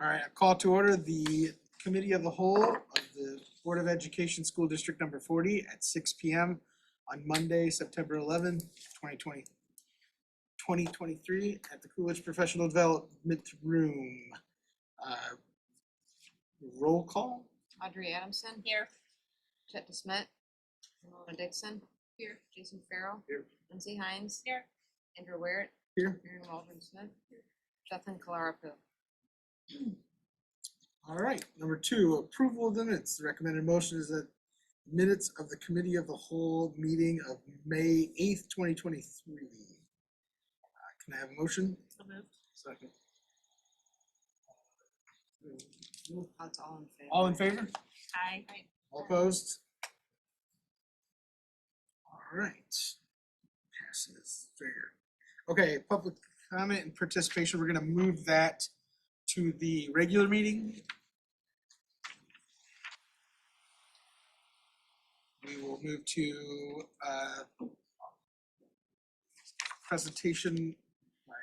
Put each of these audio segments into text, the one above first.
All right, a call to order the Committee of the Whole of the Board of Education School District Number 40 at 6 p.m. on Monday, September 11th, 2023 at the Coolidge Professional Development Room. Roll call? Audrey Adamson. Here. Chet DeSmet. Ramona Dixon. Here. Jason Farrell. Here. Lindsay Hines. Here. Andrew Ware. Here. Mary Waldron Smith. Here. Justin Kalarapu. All right, number 2, approval of the minutes. The recommended motion is that minutes of the Committee of the Whole meeting of May 8th, 2023. Can I have a motion? So moved. Second. That's all in favor. All in favor? Aye. All opposed? All right. Passes fair. Okay, public comment and participation, we're gonna move that to the regular meeting. We will move to presentation by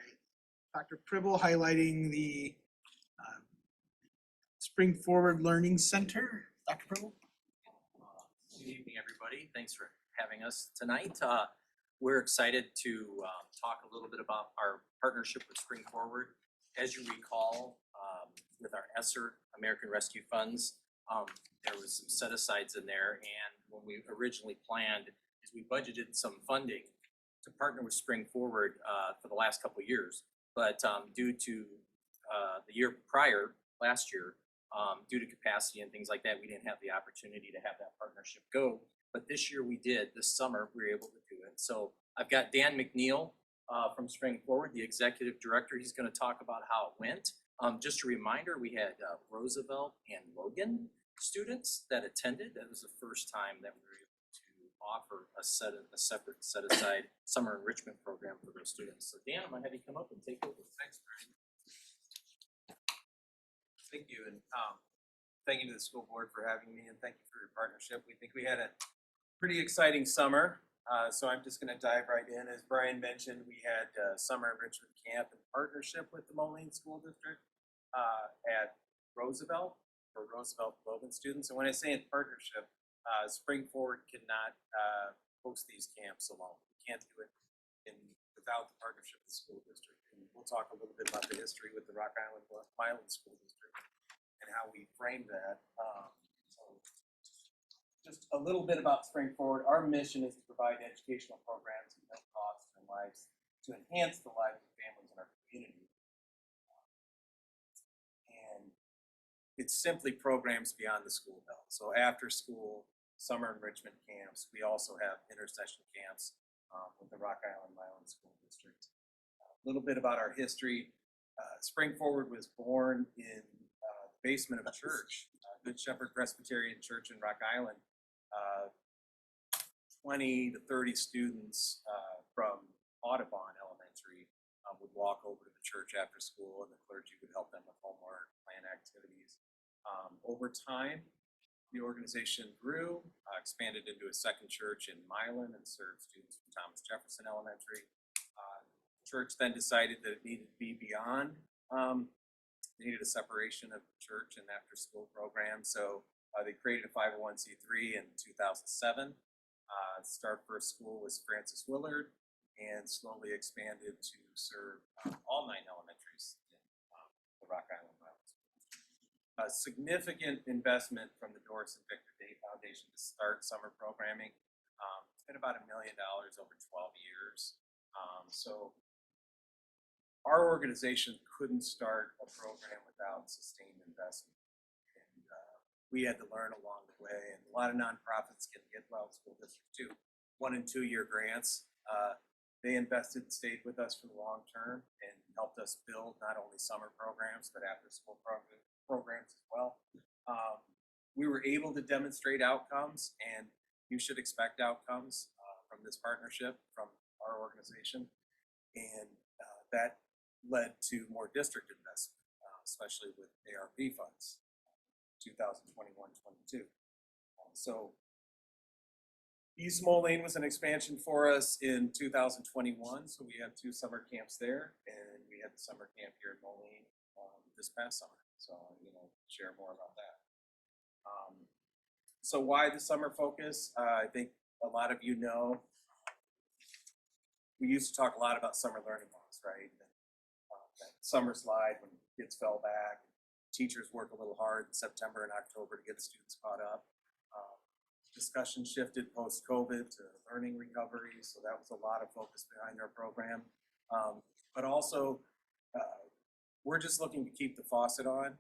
Dr. Pribble highlighting the Spring Forward Learning Center. Dr. Pribble? Good evening, everybody. Thanks for having us tonight. We're excited to talk a little bit about our partnership with Spring Forward. As you recall, with our ESSER, American Rescue Funds, there was some set-asides in there, and when we originally planned, is we budgeted some funding to partner with Spring Forward for the last couple of years. But due to the year prior, last year, due to capacity and things like that, we didn't have the opportunity to have that partnership go. But this year we did. This summer we were able to do it. So I've got Dan McNeil from Spring Forward, the executive director. He's going to talk about how it went. Just a reminder, we had Roosevelt and Logan students that attended. That was the first time that we were able to offer a separate set-aside summer enrichment program for those students. So Dan, I'm going to have you come up and take over. Thanks, Brian. Thank you, and thank you to the school board for having me, and thank you for your partnership. We think we had a pretty exciting summer, so I'm just going to dive right in. As Brian mentioned, we had summer enrichment camp in partnership with the Moline School District at Roosevelt for Roosevelt Logan students. And when I say in partnership, Spring Forward cannot host these camps alone. We can't do it without the partnership of the school district. And we'll talk a little bit about the history with the Rock Island Milan School District and how we framed that. So just a little bit about Spring Forward. Our mission is to provide educational programs at no cost and lives to enhance the lives of families in our community. And it's simply programs beyond the school bell. So after school, summer enrichment camps. We also have intercession camps with the Rock Island Milan School District. A little bit about our history. Spring Forward was born in the basement of a church, Good Shepherd Presbyterian Church in Rock Island. 20 to 30 students from Audubon Elementary would walk over to the church after school, and the clergy would help them with homework, plan activities. Over time, the organization grew, expanded into a second church in Milan and served students from Thomas Jefferson Elementary. The church then decided that it needed to be beyond, needed a separation of the church and after school program. So they created a 501c3 in 2007. Start first school was Francis Willard and slowly expanded to serve all 9 elementaries in the Rock Island Milan School. A significant investment from the Doris and Victor Day Foundation to start summer programming. It's been about $1 million over 12 years. So our organization couldn't start a program without sustained investment. And we had to learn along the way, and a lot of nonprofits can get well school districts too. 1- and 2-year grants. They invested and stayed with us for the long term and helped us build not only summer programs, but after school programs as well. We were able to demonstrate outcomes, and you should expect outcomes from this partnership from our organization. And that led to more district investment, especially with ARP funds, 2021-22. So East Moline was an expansion for us in 2021, so we had 2 summer camps there, and we had the summer camp here in Moline this past summer. So, share more about that. So why the summer focus? I think a lot of you know, we used to talk a lot about summer learning loss, right? That summer slide when kids fell back, teachers work a little hard in September and October to get students caught up. Discussion shifted post-COVID to learning recovery, so that was a lot of focus behind our program. But also, we're just looking to keep the faucet on.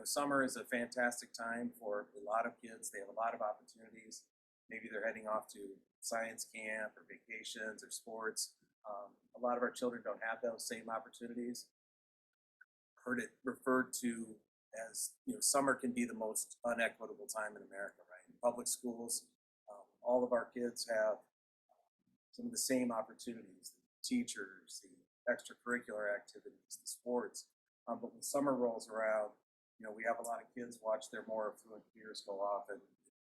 Summer is a fantastic time for a lot of kids. They have a lot of opportunities. Maybe they're heading off to science camp or vacations or sports. A lot of our children don't have those same opportunities. Heard it referred to as, summer can be the most unequitable time in America, right? In public schools, all of our kids have some of the same opportunities, the teachers, the extracurricular activities, the sports. But when summer rolls around, we have a lot of kids watch their more affluent peers go off and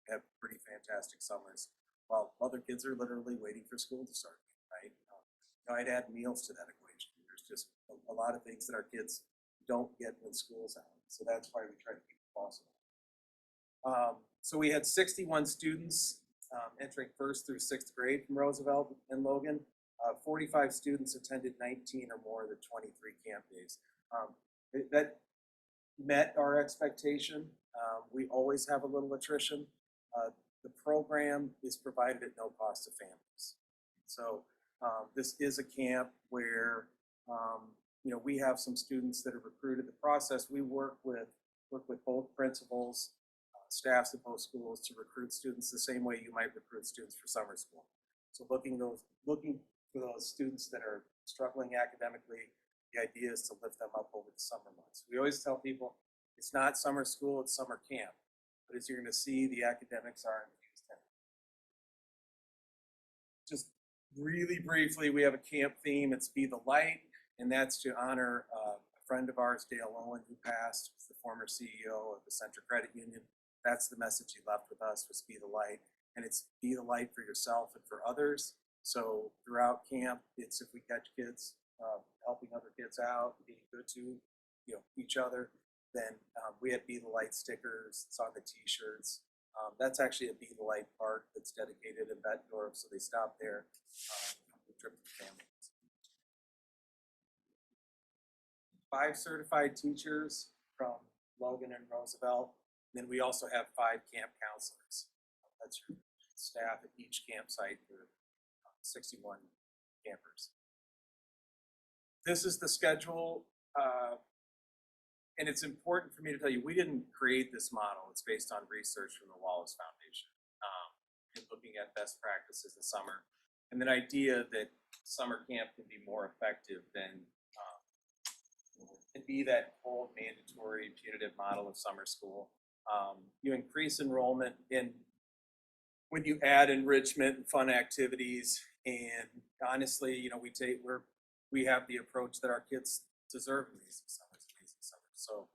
have pretty fantastic summers, while other kids are literally waiting for school to start, right? I'd add meals to that equation. There's just a lot of things that our kids don't get when school's out. So that's why we try to keep it possible. So we had 61 students entering 1st through 6th grade from Roosevelt and Logan. 45 students attended 19 or more of the 23 camp days. That met our expectation. We always have a little attrition. The program is provided at no cost to families. So this is a camp where we have some students that are recruited. The process, we work with both principals, staffs at both schools to recruit students the same way you might recruit students for summer school. So looking for those students that are struggling academically, the idea is to lift them up over the summer months. We always tell people it's not summer school, it's summer camp. But as you're going to see, the academics are infused in. Just really briefly, we have a camp theme. It's Be the Light, and that's to honor a friend of ours, Dale Owen, who passed, was the former CEO of the Central Credit Union. That's the message he left with us, was Be the Light. And it's be the light for yourself and for others. So throughout camp, it's if we catch kids helping other kids out, being good to each other, then we have Be the Light stickers. It's on the t-shirts. That's actually a Be the Light park that's dedicated in Bettendorf, so they stop there. Trip with the family. 5 certified teachers from Logan and Roosevelt. And then we also have 5 camp counselors. That's your staff at each campsite for 61 campers. This is the schedule, and it's important for me to tell you, we didn't create this model. It's based on research from the Wallace Foundation and looking at best practices in summer. And the idea that summer camp can be more effective than be that cold, mandatory, punitive model of summer school. You increase enrollment when you add enrichment and fun activities, and honestly, we have the approach that our kids deserve amazing summers. So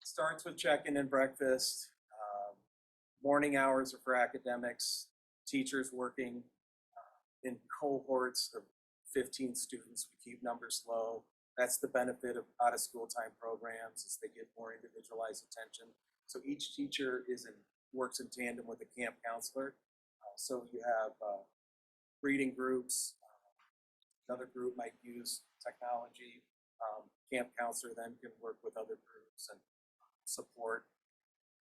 starts with check-in and breakfast. Morning hours are for academics, teachers working in cohorts of 15 students. We keep numbers low. That's the benefit of out-of-school time programs, is they get more individualized attention. So each teacher works in tandem with a camp counselor. So you have reading groups. Another group might use technology. Camp counselor then can work with other groups and support.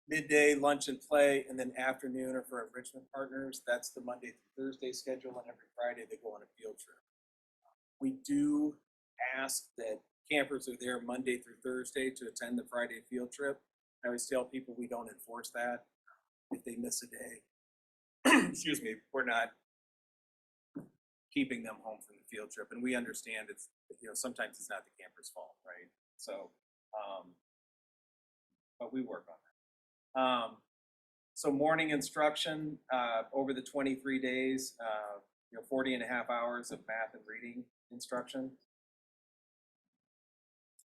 Midday, lunch and play, and then afternoon are for enrichment partners. That's the Monday through Thursday schedule, and every Friday they go on a field trip. We do ask that campers are there Monday through Thursday to attend the Friday field trip. I always tell people we don't enforce that. If they miss a day, excuse me, we're not keeping them home from the field trip. And we understand sometimes it's not the camper's fault, right? So, but we work on that. So morning instruction over the 23 days, 40 and a half hours of math and reading instruction.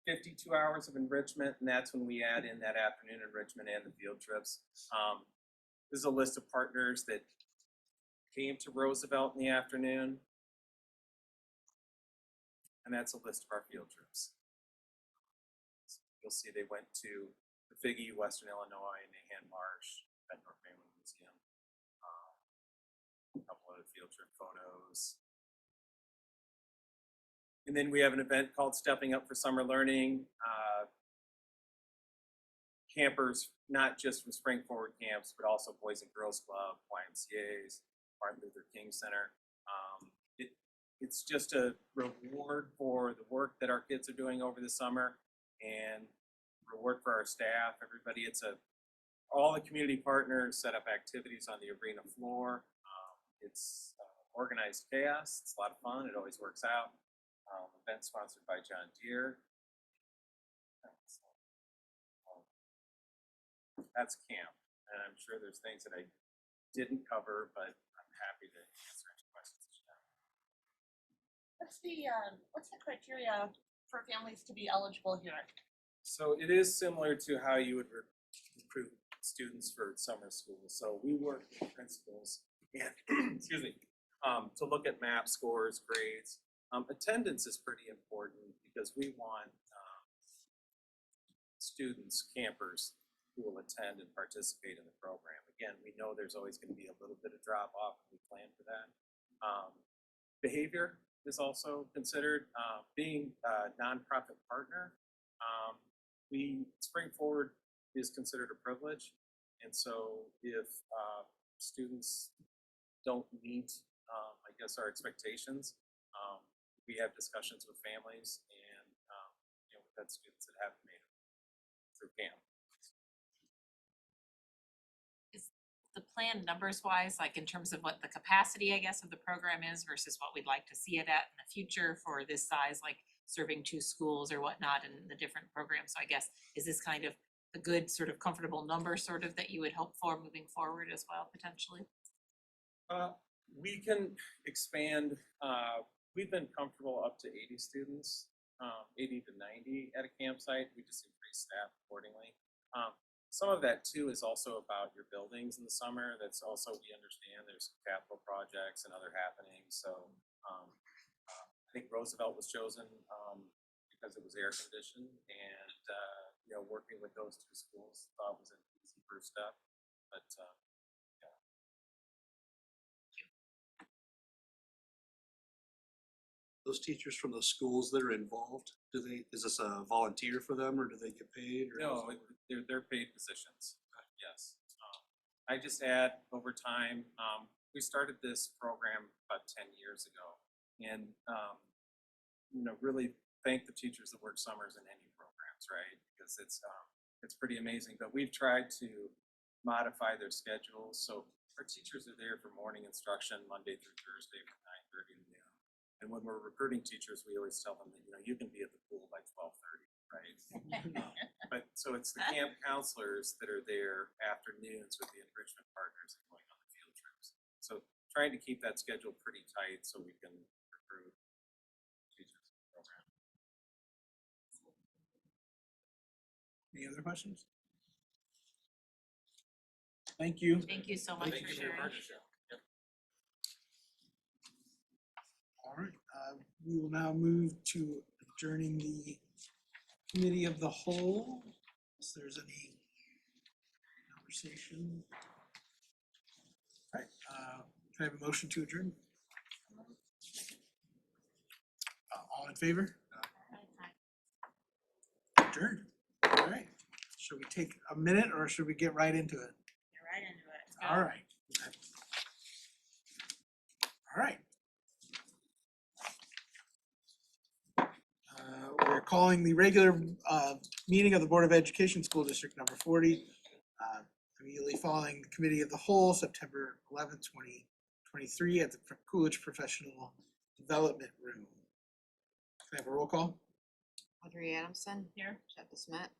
52 hours of enrichment, and that's when we add in that afternoon enrichment and the field trips. This is a list of partners that came to Roosevelt in the afternoon, and that's a list of our field trips. you'll see they went to the Figgy, Western Illinois, Nahan Marsh, Bednor Family Museum. A couple of field trip photos. And then we have an event called Stepping Up for Summer Learning. Campers, not just from Spring Forward camps, but also Boys and Girls Club, YMCA's, Martin Luther King Center. It's just a reward for the work that our kids are doing over the summer and reward for our staff, everybody. All the community partners set up activities on the arena floor. It's organized chaos. It's a lot of fun. It always works out. Event sponsored by John Deere. That's camp, and I'm sure there's things that I didn't cover, but I'm happy to answer any questions that you have. What's the criteria for families to be eligible here? So it is similar to how you would recruit students for summer school. So we work with principals and excuse me, to look at MAP scores, grades. Attendance is pretty important because we want students, campers, who will attend and participate in the program. Again, we know there's always going to be a little bit of drop off, and we plan for that. Behavior is also considered. Being a nonprofit partner, Spring Forward is considered a privilege, and so if students don't meet, I guess, our expectations, we have discussions with families, and we've had students that haven't made it through camp. The plan numbers wise, like in terms of what the capacity, I guess, of the program is versus what we'd like to see it at in the future for this size, like serving 2 schools or whatnot and the different programs. So I guess, is this kind of a good sort of comfortable number sort of that you would hope for moving forward as well, potentially? We can expand. We've been comfortable up to 80 students, 80 to 90 at a campsite. We just increase staff accordingly. Some of that too is also about your buildings in the summer. That's also, we understand there's capital projects and other happenings. So I think Roosevelt was chosen because it was air conditioned, and working with those 2 schools thought was an easy first step. But yeah. Those teachers from the schools that are involved, is this a volunteer for them, or do they get paid? Or No, they're paid positions. Yes. I just add over time. We started this program about 10 years ago, and really thank the teachers that work summers in any programs, right? Because it's pretty amazing. But we've tried to modify their schedules, so our teachers are there for morning instruction Monday through Thursday from 9:30 to noon. And when we're recruiting teachers, we always tell them that you can be at the pool by 12:30, right? But so it's the camp counselors that are there afternoons with the enrichment partners and going on the field trips. So trying to keep that schedule pretty tight so we can recruit teachers in the program. Any other questions? Thank you. Thank you so much Thank for you for your sharing. partnership. Yep. All right, we will now move to adjourning the committee of the whole. If there's any conversation. All right, can I have a motion to adjourn? All in favor? Adjourned. All right. Should we take a minute or should we get right into it? Get right into it. All right. All right. We're calling the regular meeting of the Board of Education School District number 40, immediately following the Committee of the Whole, September 11th, 2023 at the Coolidge Professional Development Room. Can I have a roll call? Audrey Adamson. Here. Chet DeSmet.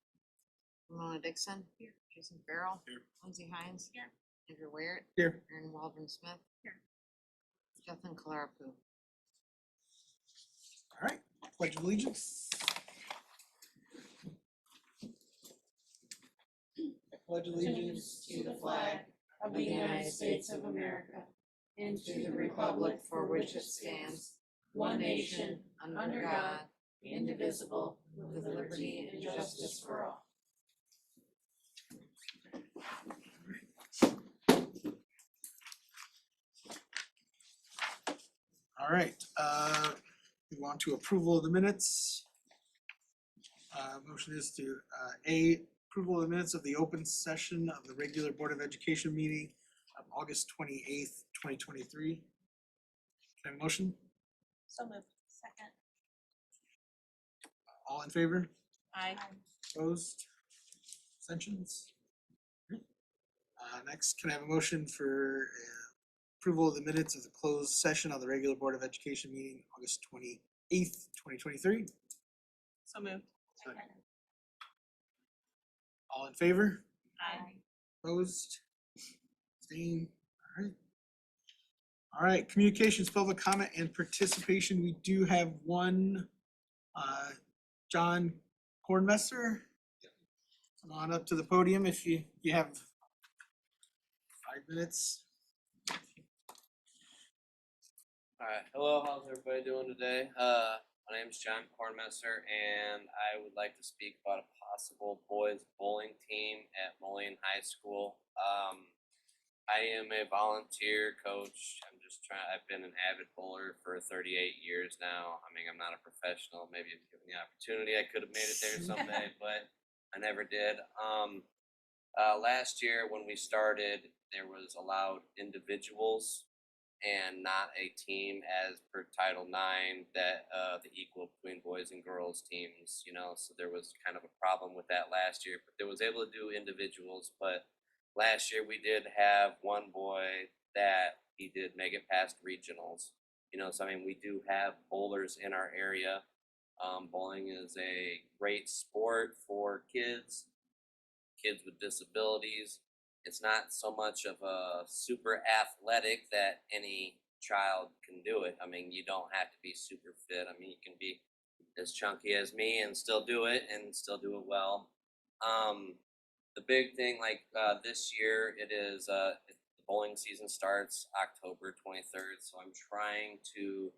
Ramona Dixon. Here. Jason Farrell. Here. Lindsay Hines. Here. Andrew Ware. Here. Aaron Waldron Smith. Here. Jethan Kalarapu. All right. Pledge of Allegiance. I pledge allegiance To the flag of the United States of America and to the republic for which it stands, one nation, under God, indivisible, with liberty and justice for all. All right, move on to approval of the minutes. Motion is to, A, approval of the minutes of the open session of the regular Board of Education meeting of August 28th, 2023. Can I have a motion? So moved. Second. All in favor? Aye. Opposed? Abstentions? Next, can I have a motion for approval of the minutes of the closed session of the regular Board of Education meeting, August 28th, 2023? So moved. Second. All in favor? Aye. Opposed? Abstained? All right. All right, communications, public comment and participation. We do have one, John Kornmesser. Come on up to the podium if you have 5 minutes. Alright, hello, how's everybody doing today? My name's John Kornmesser, and I would like to speak about a possible boys bowling team at Moline High School. I am a volunteer coach. I've been an avid bowler for 38 years now. I mean, I'm not a professional. Maybe if given the opportunity, I could have made it there someday, but I never did. Last year when we started, there was allowed individuals and not a team as per Title IX, that the equal between boys and girls teams, so there was kind of a problem with that last year, but they was able to do individuals. But last year we did have one boy that he did make it past regionals, so I mean, we do have bowlers in our area. Bowling is a great sport for kids with disabilities. It's not so much of a super athletic that any child can do it. I mean, you don't have to be super fit. I mean, you can be as chunky as me and still do it well. The big thing, this year, the bowling season starts October 23rd, so I'm trying to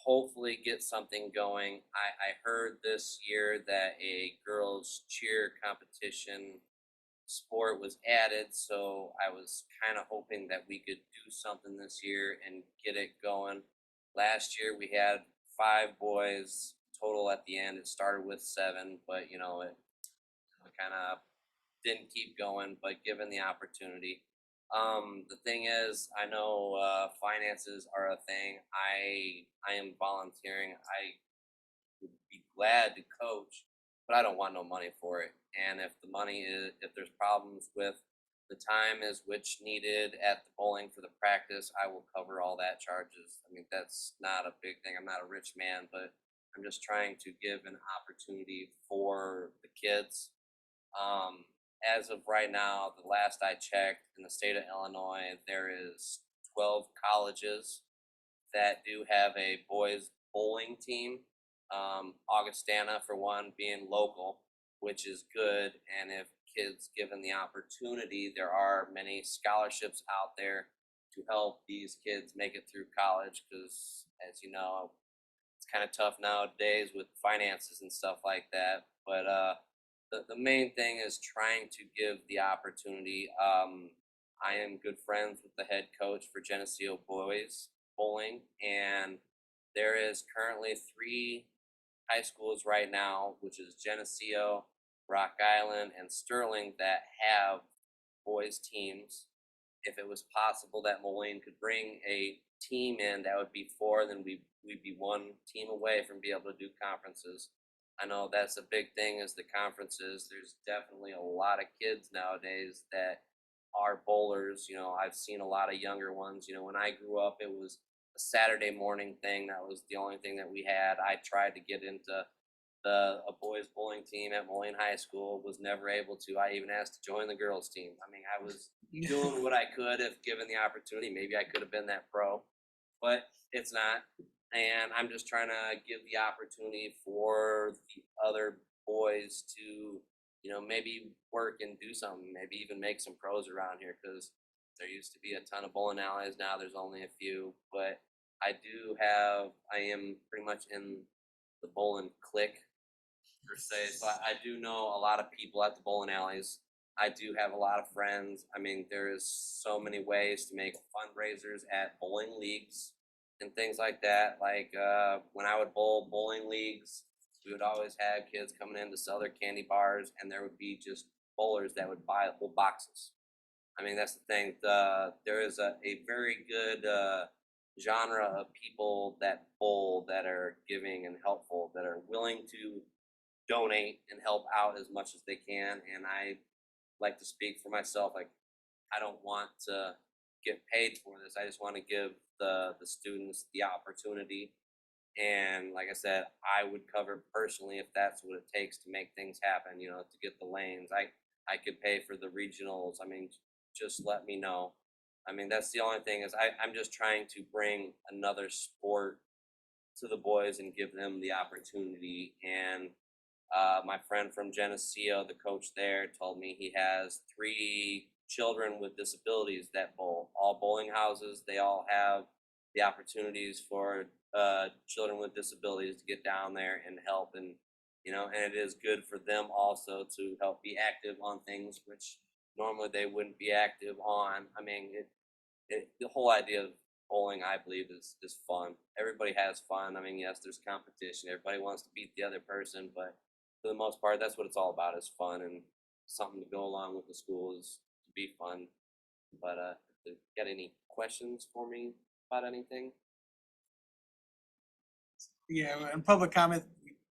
hopefully get something going. I heard this year that a girls cheer competition sport was added, so I was kind of hoping that we could do something this year and get it going. Last year we had 5 boys total at the end. It started with 7, but it kind of didn't keep going, but given the opportunity. The thing is, I know finances are a thing. I am volunteering. I would be glad to coach, but I don't want no money for it. And if there's problems with the time is which needed at the bowling for the practice, I will cover all that charges. I mean, that's not a big thing. I'm not a rich man, but I'm just trying to give an opportunity for the kids. As of right now, the last I checked, in the state of Illinois, there is 12 colleges that do have a boys bowling team. Augustana, for one, being local, which is good. And if kids given the opportunity, there are many scholarships out there to help these kids make it through college, because as you know, it's kind of tough nowadays with finances and stuff like that. But the main thing is trying to give the opportunity. I am good friends with the head coach for Geneseo Boys Bowling, and there is currently 3 high schools right now, which is Geneseo, Rock Island, and Sterling, that have boys teams. If it was possible that Moline could bring a team in, that would be 4, then we'd be 1 team away from being able to do conferences. I know that's a big thing, is the conferences. There's definitely a lot of kids nowadays that are bowlers. I've seen a lot of younger ones. When I grew up, it was a Saturday morning thing. That was the only thing that we had. I tried to get into a boys bowling team at Moline High School, was never able to. I even asked to join the girls team. I mean, I was doing what I could if given the opportunity. Maybe I could have been that pro, but it's not. And I'm just trying to give the opportunity for the other boys to, maybe work and do something, maybe even make some pros around here, because there used to be a ton of bowling alleys. Now there's only a few, but I am pretty much in the the bowling clique per se. So I do know a lot of people at the bowling alleys. I do have a lot of friends. I mean, there is so many ways to make fundraisers at bowling leagues and things like that. Like when I would bowl bowling leagues, we would always have kids coming in to sell their candy bars, and there would be just bowlers that would buy whole boxes. I mean, that's the thing. There is a very good genre of people that bowl that are giving and helpful, that are willing to donate and help out as much as they can. And I like to speak for myself. Like, I don't want to get paid for this. I just want to give the students the opportunity. And like I said, I would cover personally if that's what it takes to make things happen. You know, to get the lanes. I could pay for the regionals. I mean, just let me know. I mean, that's the only thing is I'm just trying to bring another sport to the boys and give them the opportunity. And my friend from Geneseo, the coach there, told me he has 3 children with disabilities that bowl. All bowling houses, they all have the opportunities for children with disabilities to get down there and help. And you know, and it is good for them also to help be active on things which normally they wouldn't be active on. I mean, the whole idea of bowling, I believe, is fun. Everybody has fun. I mean, yes, there's competition. Everybody wants to beat the other person, but for the most part, that's what it's all about, is fun and something to go along with the school is to be fun. But if you got any questions for me about anything? Yeah, in public comment,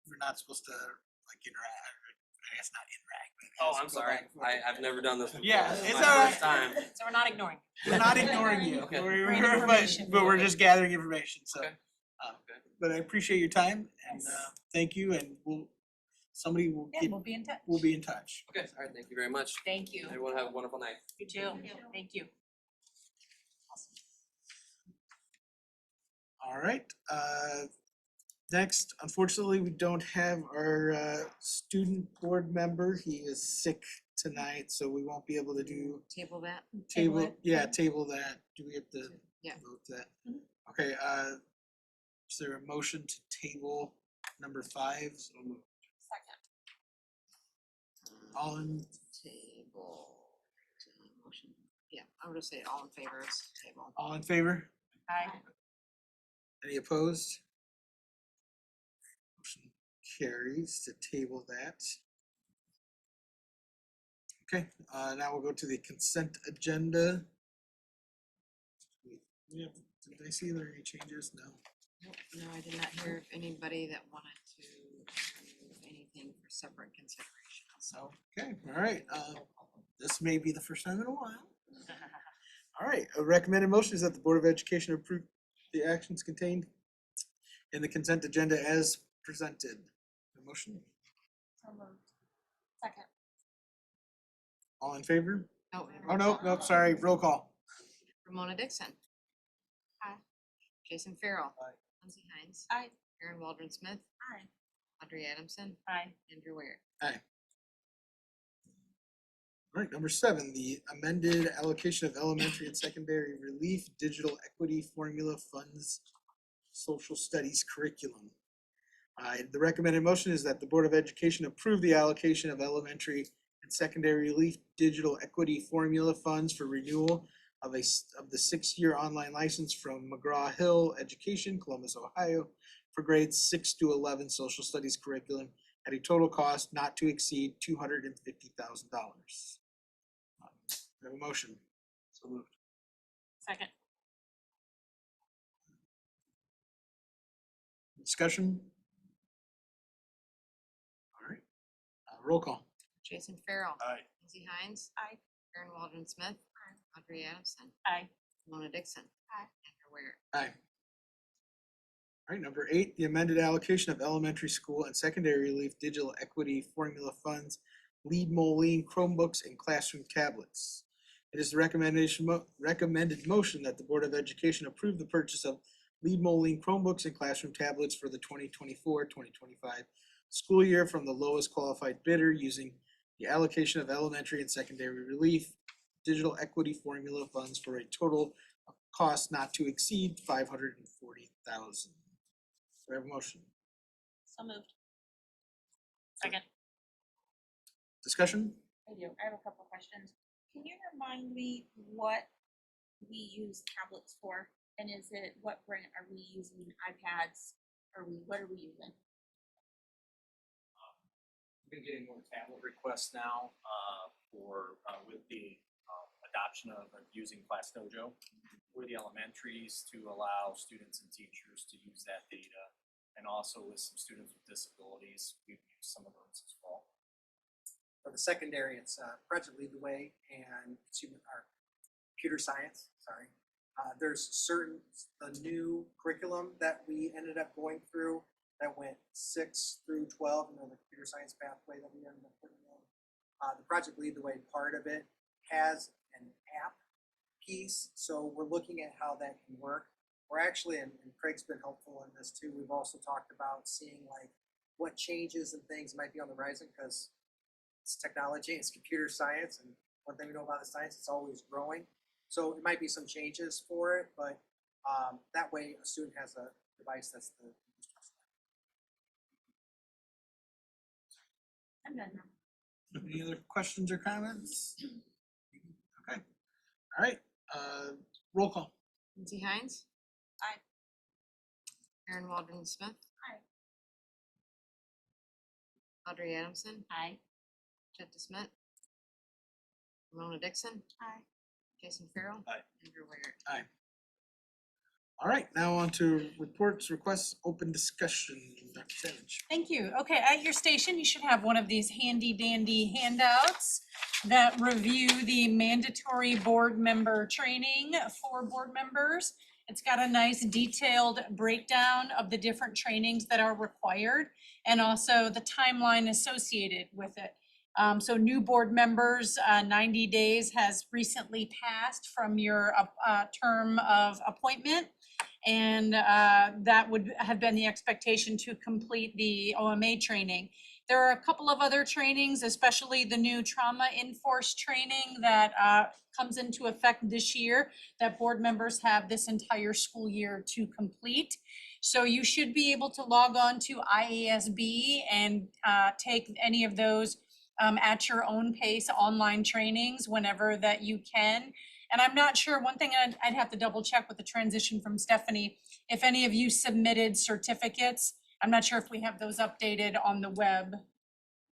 we're not supposed to like interact. I guess not interact. But Oh, just I'm go sorry. back and forth. I've never done this before. Yeah, This is it's my all first right. time. So we're not ignoring. We're not ignoring you. Okay. Great But, information. but we're just gathering information. So, Okay. okay. But I appreciate your time and Yes. thank you. And somebody will Yeah, get, we'll be in touch. we'll be in touch. Okay. All right. Thank you very much. Thank you. Everyone have a wonderful night. You too. Thank you. All right. Next, unfortunately, we don't have our student board member. He is sick tonight, so we won't be able to do Table that. Table it. table that. Do we have to Yeah. vote that? Okay, is there a motion to table number 5? Second. All in, Table. Motion. Yeah, I would just say all in favor of table. all in favor? Hi. Any opposed? Motion carries to table that. Okay, now we'll go to the consent agenda. Yeah, did I see there any changes? No. Nope, no, I did not hear of anybody that wanted to do anything for separate consideration, so. Okay, all right, this may be the first time in a while. All right, a recommended motion is that the Board of Education approve the actions contained in the consent agenda as presented. A motion, So moved. Second. all in favor? Oh, Oh, no, sorry, roll call. Ramona Dixon. Aye. Jason Farrell. Aye. Lindsay Hines. Aye. Aaron Waldron Smith. Aye. Audrey Adamson. Hi. Andrew Ware. Aye. All right, number 7, the amended allocation of elementary and secondary relief digital equity formula funds social studies curriculum. The recommended motion is that the Board of Education approve the allocation of elementary and secondary relief digital equity formula funds for renewal of the 6-year online license from McGraw-Hill Education, Columbus, Ohio, for grades 6 to 11 social studies curriculum at a total cost not to exceed $250,000. Have a motion. So moved. Second. Discussion? All right, roll call. Jason Farrell. Aye. Lindsay Hines. Aye. Aaron Waldron Smith. Audrey Adamson. Aye. Ramona Dixon. Aye. Andrew Ware. Aye. All right, number 8, the amended allocation of elementary school and secondary relief digital equity formula funds, Lead Moline Chromebooks and classroom tablets. It is the recommended motion that the Board of Education approve the purchase of Lead Moline Chromebooks and classroom tablets for the 2024-2025 school year from the lowest qualified bidder using the allocation of elementary and secondary relief digital equity formula funds for a total cost not to exceed $540,000. Do I have a motion? So moved. Second. Discussion? I do, I have a couple of questions. Can you remind me what we use tablets for? And is it, what brand, are we using iPads? What are we using? We've been getting more tablet requests now, with the adoption of using Class Dojo for the elementaries to allow students and teachers to use that data. And also with some students with disabilities, we've used some of those as well. For the secondary, it's Project Lead the Way and computer science, sorry. There's the new curriculum that we ended up going through that went 6 through 12, and then the computer science pathway that we ended up putting in. The Project Lead the Way part of it has an app piece, so we're looking at how that can work. We're actually, and Craig's been helpful in this too, we've also talked about seeing like what changes and things might be on the horizon, because it's technology, it's computer science, and one thing we know about the science, it's always growing. So it might be some changes for it, but that way a student has a device that's the. I'm done now. Any other questions or comments? Okay, all right, roll call. Lindsay Hines. Aye. Aaron Waldron Smith. Aye. Audrey Adamson. Aye. Jed DeSmit. Ramona Dixon. Aye. Jason Farrell. Aye. Andrew Wiggert. Aye. All right, now on to reports, requests, open discussion. Dr. Savage. Thank you. Okay, at your station, you should have one of these handy dandy handouts that review the mandatory board member training for board members. It's got a nice detailed breakdown of the different trainings that are required and also the timeline associated with it. So new board members, 90 days has recently passed from your term of appointment. And that would have been the expectation to complete the OMA training. There are a couple of other trainings, especially the new trauma in-force training that comes into effect this year, that board members have this entire school year to complete. So you should be able to log on to IASB and take any of those at your own pace online trainings whenever that you can. And I'm not sure, one thing I'd have to double check with the transition from Stephanie, if any of you submitted certificates. I'm not sure if we have those updated on the web.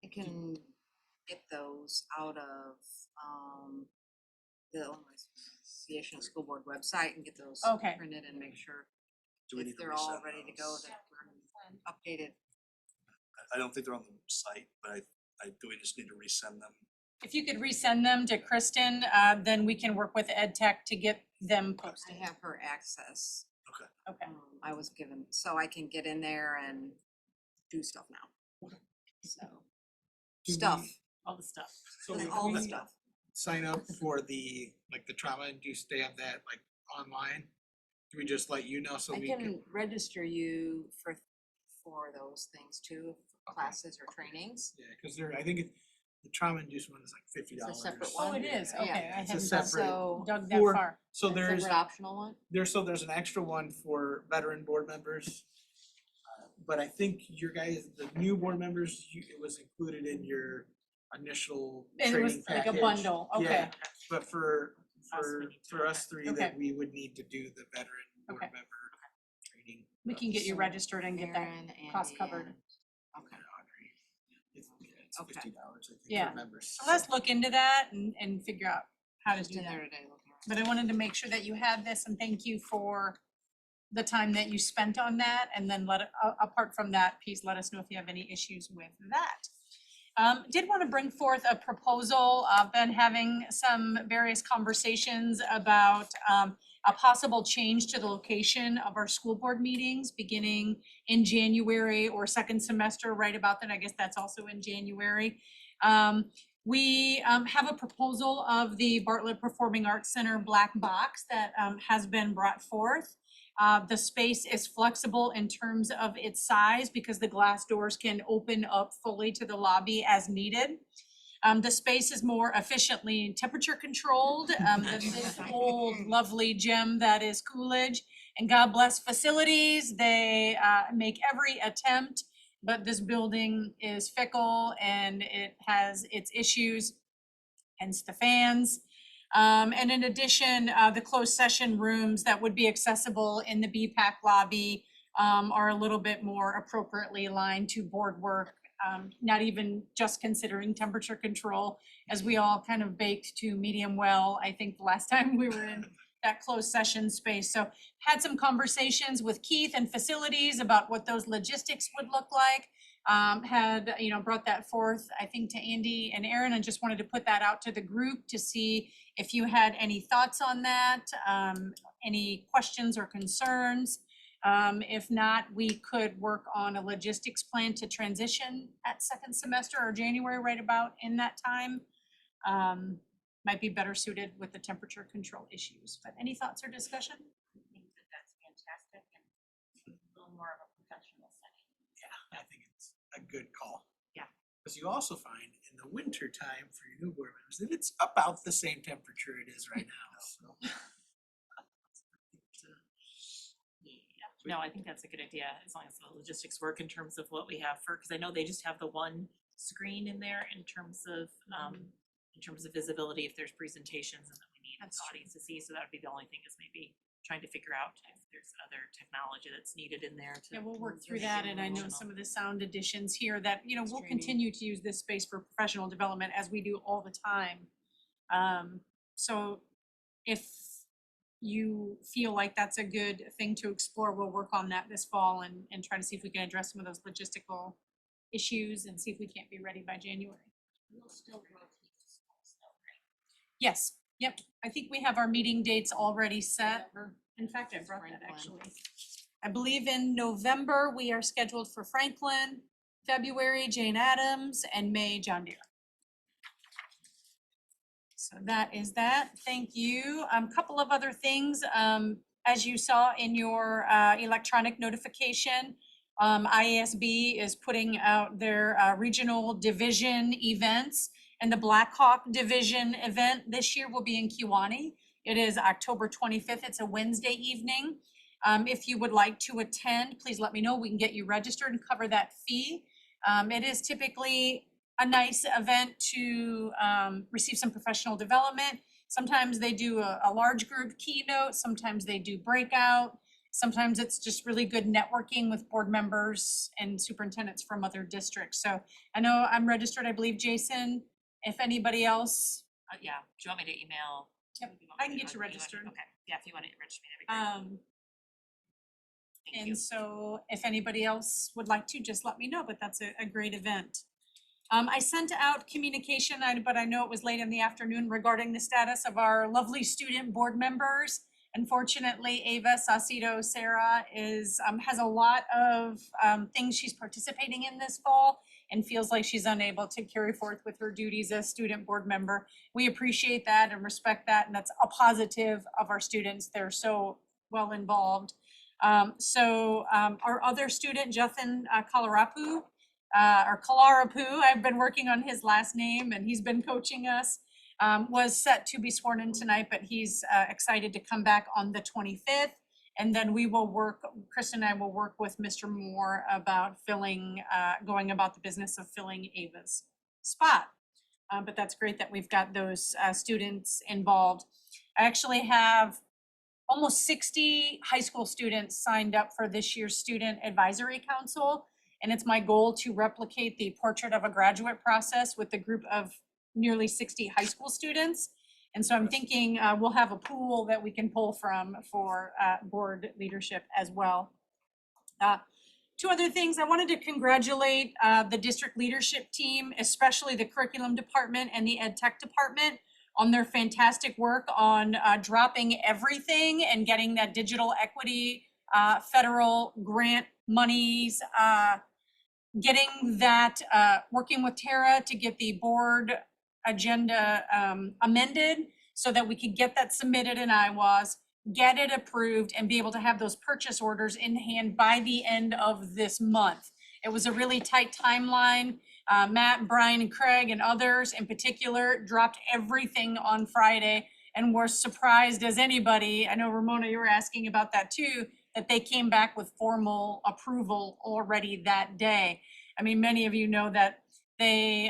I can get those out of the Illinois Association of School Board website and get those Okay. printed and make sure Do we need if to they're all resend ready to go, those? that we're updated. I don't think they're on the site, but do we just need to resend them? If you could resend them to Kristen, then we can work with Ed Tech to get them I posted. have her access. Okay. I was given, so I can get in there and do stuff now. So, Do stuff, we All the stuff. So if all the we stuff. sign up for the trauma induced, they have that like online? Do we just let you know so I we can register you for those things too, classes or trainings. Yeah, because I think the trauma induced one is like $50. It's a separate Oh, one? it is, Yeah. okay, I It's a haven't separate- dug that for- far. So A there's separate optional one? there's an extra one for veteran board members. But I think your guys, the new board members, it was included in your initial And it training was like a package. bundle, okay. Yeah, but for we need to do us three, Okay. that we would need to do the veteran board Okay. member training. We can get you So, registered and get that Aaron, cost Andy, covered. and- Okay, Audrey. It's Okay. $50, I think, Yeah. for members. So let's look into that and figure out how to just do in there that. today looking. But I wanted to make sure that you had this and thank you for the time that you spent on that. And then apart from that piece, let us know if you have any issues with that. Did want to bring forth a proposal. I've been having some various conversations about a possible change to the location of our school board meetings beginning in January or second semester, right about then. I guess that's also in January. We have a proposal of the Bartlett Performing Arts Center black box that has been brought forth. The space is flexible in terms of its size because the glass doors can open up fully to the lobby as needed. The space is more efficiently temperature controlled than this old lovely gem that is Coolidge. And God bless facilities, they make every attempt but this building is fickle and it has its issues, hence the fans. And in addition, the closed session rooms that would be accessible in the BPAC lobby are a little bit more appropriately aligned to board work, not even just considering temperature control, as we all kind of baked to medium well, I think the last time we were in that closed session space. So had some conversations with Keith and facilities about what those logistics would look like. Had, brought that forth, I think, to Andy and Aaron, and just wanted to put that out to the group to see if you had any thoughts on that, any questions or concerns. If not, we could work on a logistics plan to transition at second semester or January, right about in that time. Might be better suited with the temperature control issues, but any thoughts or discussion? I think that that's fantastic and a little more of a professional setting. Yeah, I think it's a good call. Yeah. Because you also find in the winter time for your new board members that it's about the same temperature it is right now, so. No, I think that's a good idea, as long as the logistics work in terms of what we have for, because I know they just have the one screen in there in terms of visibility if there's presentations and that we need the audience to see, so that would be the only thing is maybe trying to figure out if there's other technology that's needed in there to. Yeah, we'll work through that, and I know some of the sound additions here that, we'll Streaming. continue to use this space for professional development as we do all the time. So if you feel like that's a good thing to explore, we'll work on that this fall and try to see if we can address some of those logistical issues and see if we can't be ready by January. We'll still rotate the schools though, right? Yes, yep, I think we have our meeting dates already set. In fact, I brought that Franklin. actually. I believe in November, we are scheduled for Franklin, February, Jane Addams, and May, John Deere. So that is that. Thank you. Couple of other things. As you saw in your electronic notification, IASB is putting out their regional division events, and the Blackhawk Division event this year will be in Kewanee. It is October 25th. It's a Wednesday evening. If you would like to attend, please let me know. We can get you registered and cover that fee. It is typically a nice event to receive some professional development. Sometimes they do a large group keynote, sometimes they do breakout. Sometimes it's just really good networking with board members and superintendents from other districts. So I know I'm registered, I believe, Jason. If anybody else, Yeah, do you want me to email? Yep, you want I me can to- get you want- registered. Okay, yeah, if you want to register me, that'd be great. Thank you. And so if anybody else would like to, just let me know, but that's a great event. I sent out communication, but I know it was late in the afternoon, regarding the status of our lovely student board members. Unfortunately, Ava Saucedo Sarah has a lot of things she's participating in this fall and feels like she's unable to carry forth with her duties as student board member. We appreciate that and respect that, and that's a positive of our students. They're so well involved. Our other student, Jethan Kalarapu, or Kalarapu, I've been working on his last name and he's been coaching us, was set to be sworn in tonight, but he's excited to come back on the 25th. And then we will work, Kristen and I will work with Mr. Moore about going about the business of filling Ava's spot. But that's great that we've got those students involved. I actually have almost 60 high school students signed up for this year's Student Advisory Council. And it's my goal to replicate the Portrait of a Graduate process with the group of nearly 60 high school students. And so I'm thinking we'll have a pool that we can pull from for board leadership as well. Two other things, I wanted to congratulate the district leadership team, especially the curriculum department and the ed tech department, on their fantastic work on dropping everything and getting that digital equity federal grant monies, getting that, working with Tara to get the board agenda amended so that we could get that submitted in IWAS, get it approved, and be able to have those purchase orders in hand by the end of this month. It was a really tight timeline. Matt, Brian, and Craig and others in particular dropped everything on Friday and were surprised as anybody. I know Ramona, you were asking about that too, that they came back with formal approval already that day. I mean, many of you know that they,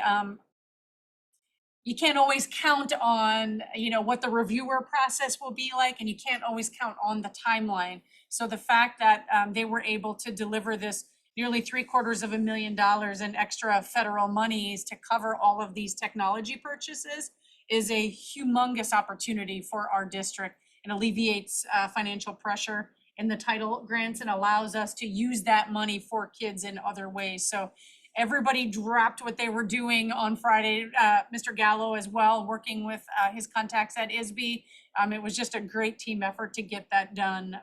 you can't always count on, you know, what the reviewer process will be like, and you can't always count on the timeline. So the fact that they were able to deliver this nearly $750,000 in extra federal monies to cover all of these technology purchases is a humongous opportunity for our district, and alleviates financial pressure in the title grants and allows us to use that money for kids in other ways. So everybody dropped what they were doing on Friday, Mr. Gallo as well, working with his contacts at ISB. It was just a great team effort to get that done.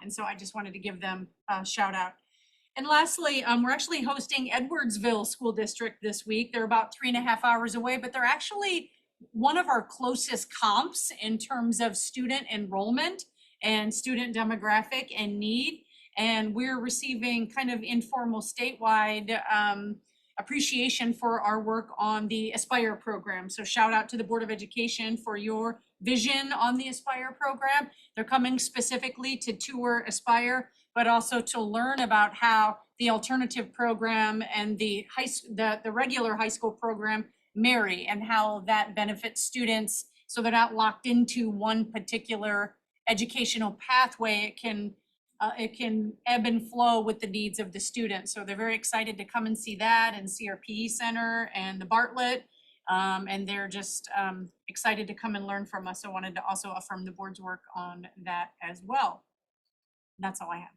And so I just wanted to give them a shout out. And lastly, we're actually hosting Edwardsville School District this week. They're about 3.5 hours away, but they're actually one of our closest comps in terms of student enrollment and student demographic and need. And we're receiving kind of informal statewide appreciation for our work on the Aspire program. So shout out to the Board of Education for your vision on the Aspire program. They're coming specifically to tour Aspire, but also to learn about how the alternative program and the regular high school program marry, and how that benefits students so they're not locked into one particular educational pathway. It can ebb and flow with the needs of the student. So they're very excited to come and see that, and see our PE center and the Bartlett. And they're just excited to come and learn from us. So I wanted to also affirm the board's work on that as well. And that's all I have.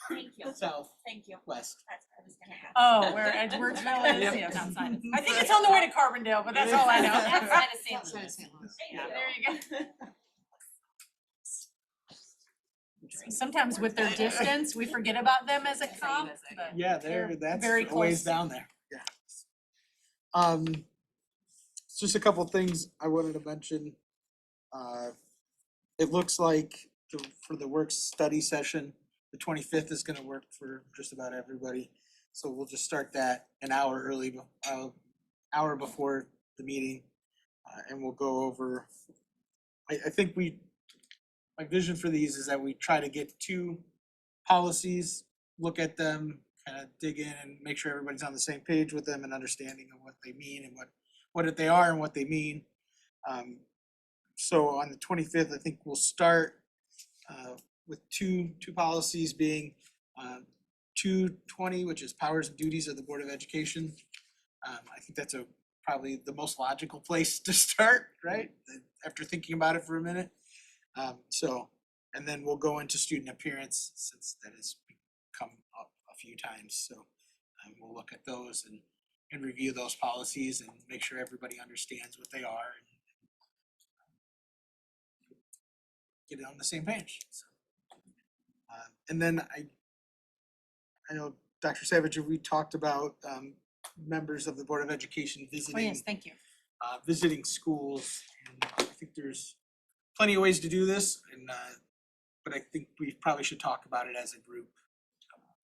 Thank you, South, thank you. west. That's what I was gonna ask. Oh, where Edwardsville is? Yep. Yes, outside. I think it's on the way to Carbondale, but that's all I know. Outside of St. Outside of Louis. St. Louis. Thank Yeah, you. there you go. Sometimes with their distance, we forget about them as a comp, but Yeah, they're that's very a ways close. down there, yeah. Just a couple things I wanted to mention. It looks like for the work study session, the 25th is gonna work for just about everybody. So we'll just start that an hour early, hour before the meeting. And we'll go over, I think my vision for these is that we try to get 2 policies, look at them, kind of dig in and make sure everybody's on the same page with them and understanding of what they mean and what they are and what they mean. So on the 25th, I think we'll start with two policies being 220, which is powers and duties of the Board of Education. I think that's probably the most logical place to start, right? After thinking about it for a minute. And then we'll go into student appearance, since that has come up a few times. So we'll look at those and review those policies and make sure everybody understands what they are and get it on the same page. So, and then I know Dr. Savage, we talked about members of the Board of Education Oh, visiting yes, thank you. visiting schools. And I think there's plenty of ways to do this, and but I think we probably should talk about it as a group.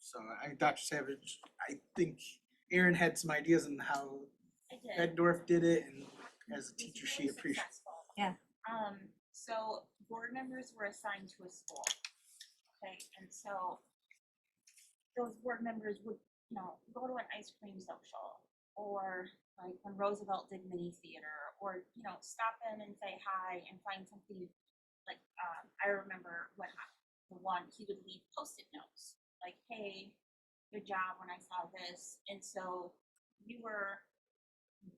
So Dr. Savage, I think Erin had some ideas on how I did. Beddorf did it, and as a It was teacher, she really appreciates. successful. Yeah. So board members were assigned to a school. Okay, and so those board members would, go to an ice cream social, or like when Roosevelt did mini theater, or, stop in and say hi and find something like, I remember the one, he would leave Post-it notes, like, hey, good job when I saw this. And so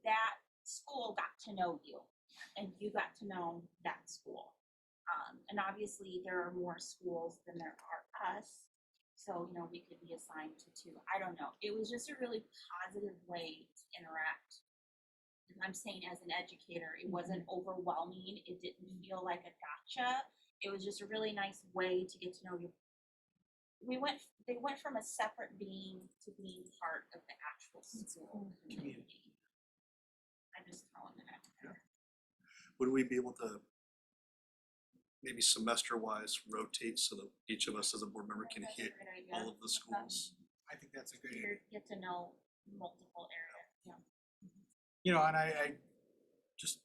that school got to know you, and you got to know that school. And obviously there are more schools than there are us. So, we could be assigned to 2. I don't know. It was just a really positive way to interact. And I'm saying as an educator, it wasn't overwhelming. It didn't feel like a gotcha. It was just a really nice way to get to know you. They went from a separate being to being part of the actual school community. I'm just throwing that out there. Would we be able to maybe semester-wise rotate so that each of us as a board member can That's a hit great idea. all of the schools? I think that's a good idea. Get to know multiple areas. Yeah. And I just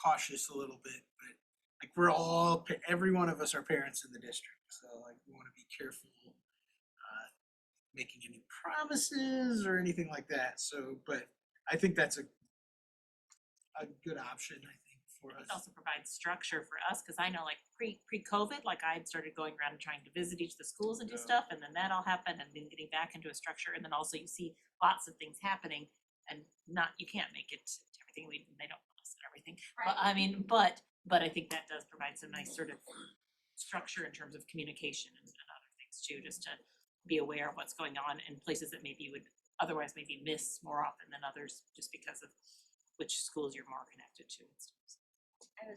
cautious a little bit, but like we're all, every one of us are parents in the district, so like we want to be careful making any promises or anything like that. So, but I think that's a good option, I think, for It us. also provides structure for us, cause I know like pre-COVID, like I had started going around and trying to visit each of the schools and do stuff, and then that all happened, and then getting back into a structure, and then also you see lots of things happening, and you can't make it to everything, they don't listen to everything. But I mean, but I think that does provide some nice sort of structure in terms of communication and other things too, just to be aware of what's going on in places that maybe you would otherwise maybe miss more often than others, just because of which schools you're more connected to and stuff.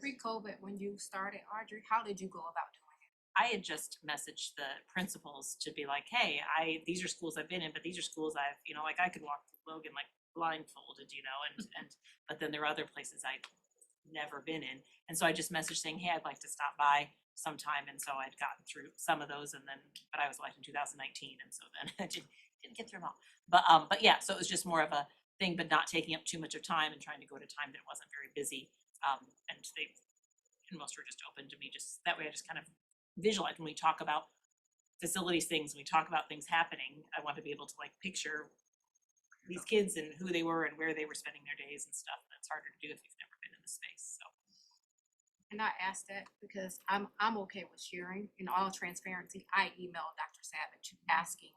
Pre-COVID, when you started, Audrey, how did you go about doing it? I had just messaged the principals to be like, hey, these are schools I've been in, but these are schools I've, like I could walk through Logan like blindfolded, and but then there are other places I've never been in. And so I just messaged saying, hey, I'd like to stop by sometime. And so I'd gotten through some of those, and then, but I was elected in 2019, and so then I didn't get through them all. But yeah, so it was just more of a thing, but not taking up too much of time and trying to go at a time that wasn't very busy. And most were just open to me, just that way I just kind of visualize when we talk about facilities things, when we talk about things happening, I want to be able to like picture these kids and who they were and where they were spending their days and stuff. That's harder to do if you've never been in the space, so. And I asked that because I'm okay with sharing. In all transparency, I emailed Dr. Savage asking,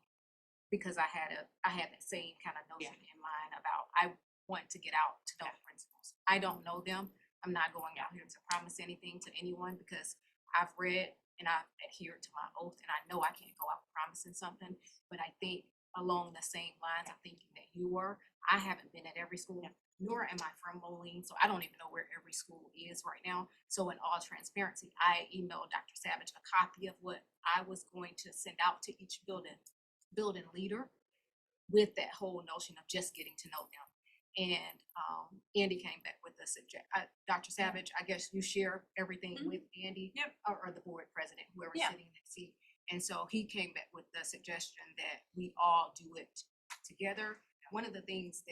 because I had that same kind of notion in mind about I want to get out to know principals. I don't know them. I'm not going out here to promise anything to anyone, because I've read and I've adhered to my oath, and I know I can't go out promising something. But I think along the same lines of thinking that you were, I haven't been at every school, nor am I from Moline, so I don't even know where every school is right now. So in all transparency, I emailed Dr. Savage a copy of what I was going to send out to each building leader, with that whole notion of just getting to know them. And Andy came back with a Dr. Savage, I guess you share everything with Andy. Yep. Or the board president, whoever's Yeah. sitting in that seat. And so he came back with the suggestion that we all do it together. One of the things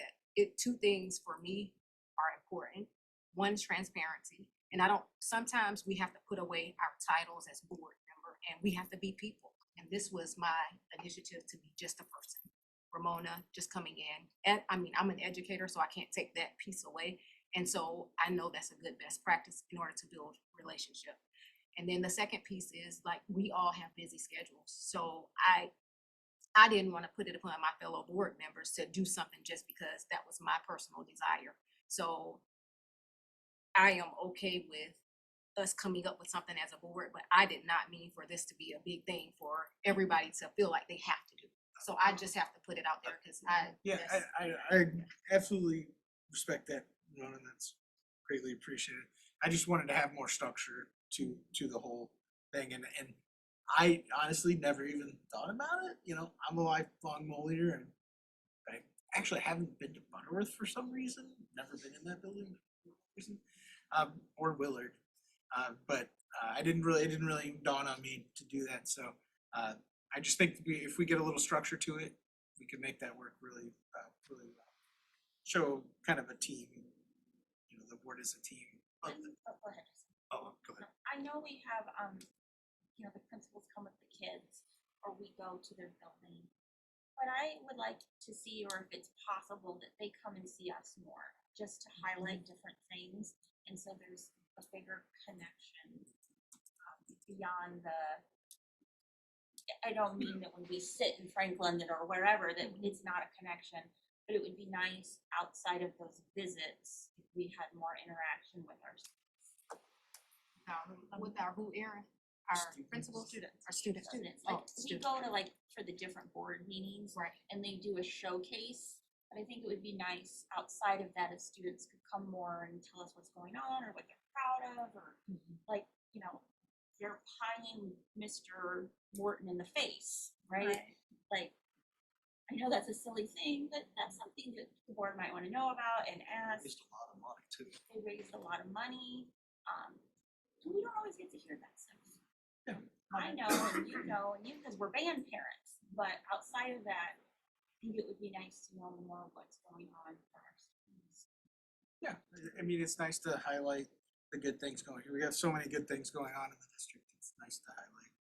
two things for me are important. One, transparency. And sometimes we have to put away our titles as board member, and we have to be people. And this was my initiative to be just a person. Ramona just coming in. And I mean, I'm an educator, so I can't take that piece away. And so I know that's a good best practice in order to build relationship. And then the second piece is like, we all have busy schedules. So I didn't want to put it upon my fellow board members to do something just because that was my personal desire. So I am okay with us coming up with something as a board, but I did not mean for this to be a big thing for everybody to feel like they have to do. So I just have to put it out there because I absolutely respect that, Ron, and that's greatly appreciated. I just wanted to have more structure to the whole thing, and I honestly never even thought about it. I'm a lifelong Moliner, and I actually haven't been to Butterworth for some reason. Never been in that building for some reason, or Willard. But it didn't really dawn on me to do that. So I just think if we get a little structure to it, we can make that work really well. Show kind of a team. The board is a team. Go ahead. Oh, go ahead. I know we have, the principals come with the kids, or we go to their building. But I would like to see, or if it's possible, that they come and see us more, just to highlight different things. And so there's a bigger connection beyond I don't mean that when we sit in Franklin or wherever that it's not a connection, but it would be nice outside of those visits if we had more interaction with our who, Aaron? Our principals? Our students. Like we go to for the different board meetings, Right. and they do a showcase. But I think it would be nice outside of that if students could come more and tell us what's going on or what they're proud of, or they're pieing Mr. Morton in the face, right? Like, I know that's a silly thing, but that's something that the board might want to know about and ask. Raised a lot of money too. They raised a lot of money. We don't always get to hear that stuff. Yeah. I know, and you, because we're band parents, but outside of that, I think it would be nice to know more of what's going on for our students. Yeah, I mean, it's nice to highlight the good things going here. We have so many good things going on in the district. It's nice to highlight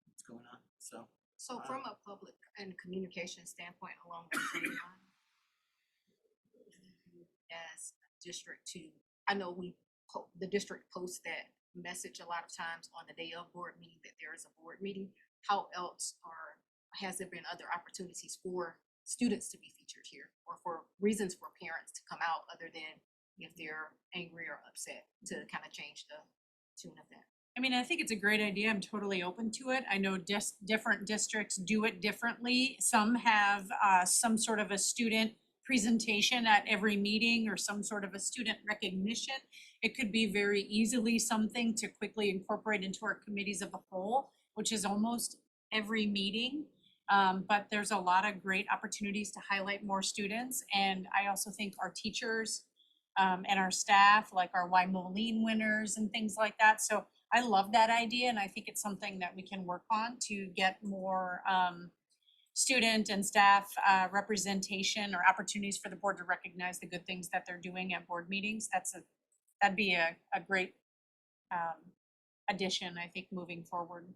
what's going on, so. So from a public and communication standpoint along the timeline, as a district to, I know the district posts that message a lot of times on the day of board meeting that there is a board meeting. How else has there been other opportunities for students to be featured here, or for reasons for parents to come out other than if they're angry or upset, to kind of change the tune of that? I mean, I think it's a great idea. I'm totally open to it. I know different districts do it differently. Some have some sort of a student presentation at every meeting or some sort of a student recognition. It could be very easily something to quickly incorporate into our committees of the whole, which is almost every meeting. But there's a lot of great opportunities to highlight more students. And I also think our teachers and our staff, like our Y Moline winners and things like that. So I love that idea, and I think it's something that we can work on to get more student and staff representation or opportunities for the board to recognize the good things that they're doing at board meetings. That'd be a great addition, I think, moving forward.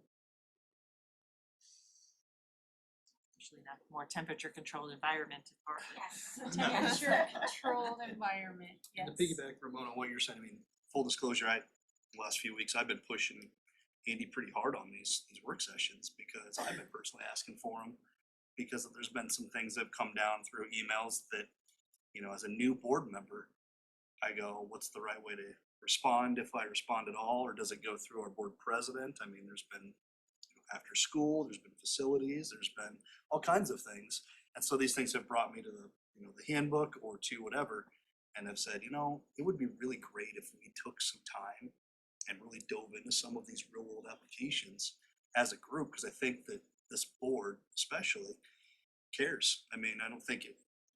Usually in a more temperature controlled environment. Yes. Temperature controlled environment, yes. And to piggyback, Ramona, on what you're saying, I mean, full disclosure, the last few weeks, I've been pushing Andy pretty hard on these work sessions because I've been personally asking for them, because there's been some things that have come down through emails that, you know, as a new board member, I go, what's the right way to respond, if I respond at all, or does it go through our board president? I mean, there's been after school, there's been facilities, there's been all kinds of things. And so these things have brought me to the handbook or to whatever, and I've said, it would be really great if we took some time and really dove into some of these real world applications as a group, because I think that this board especially cares. I mean, I don't think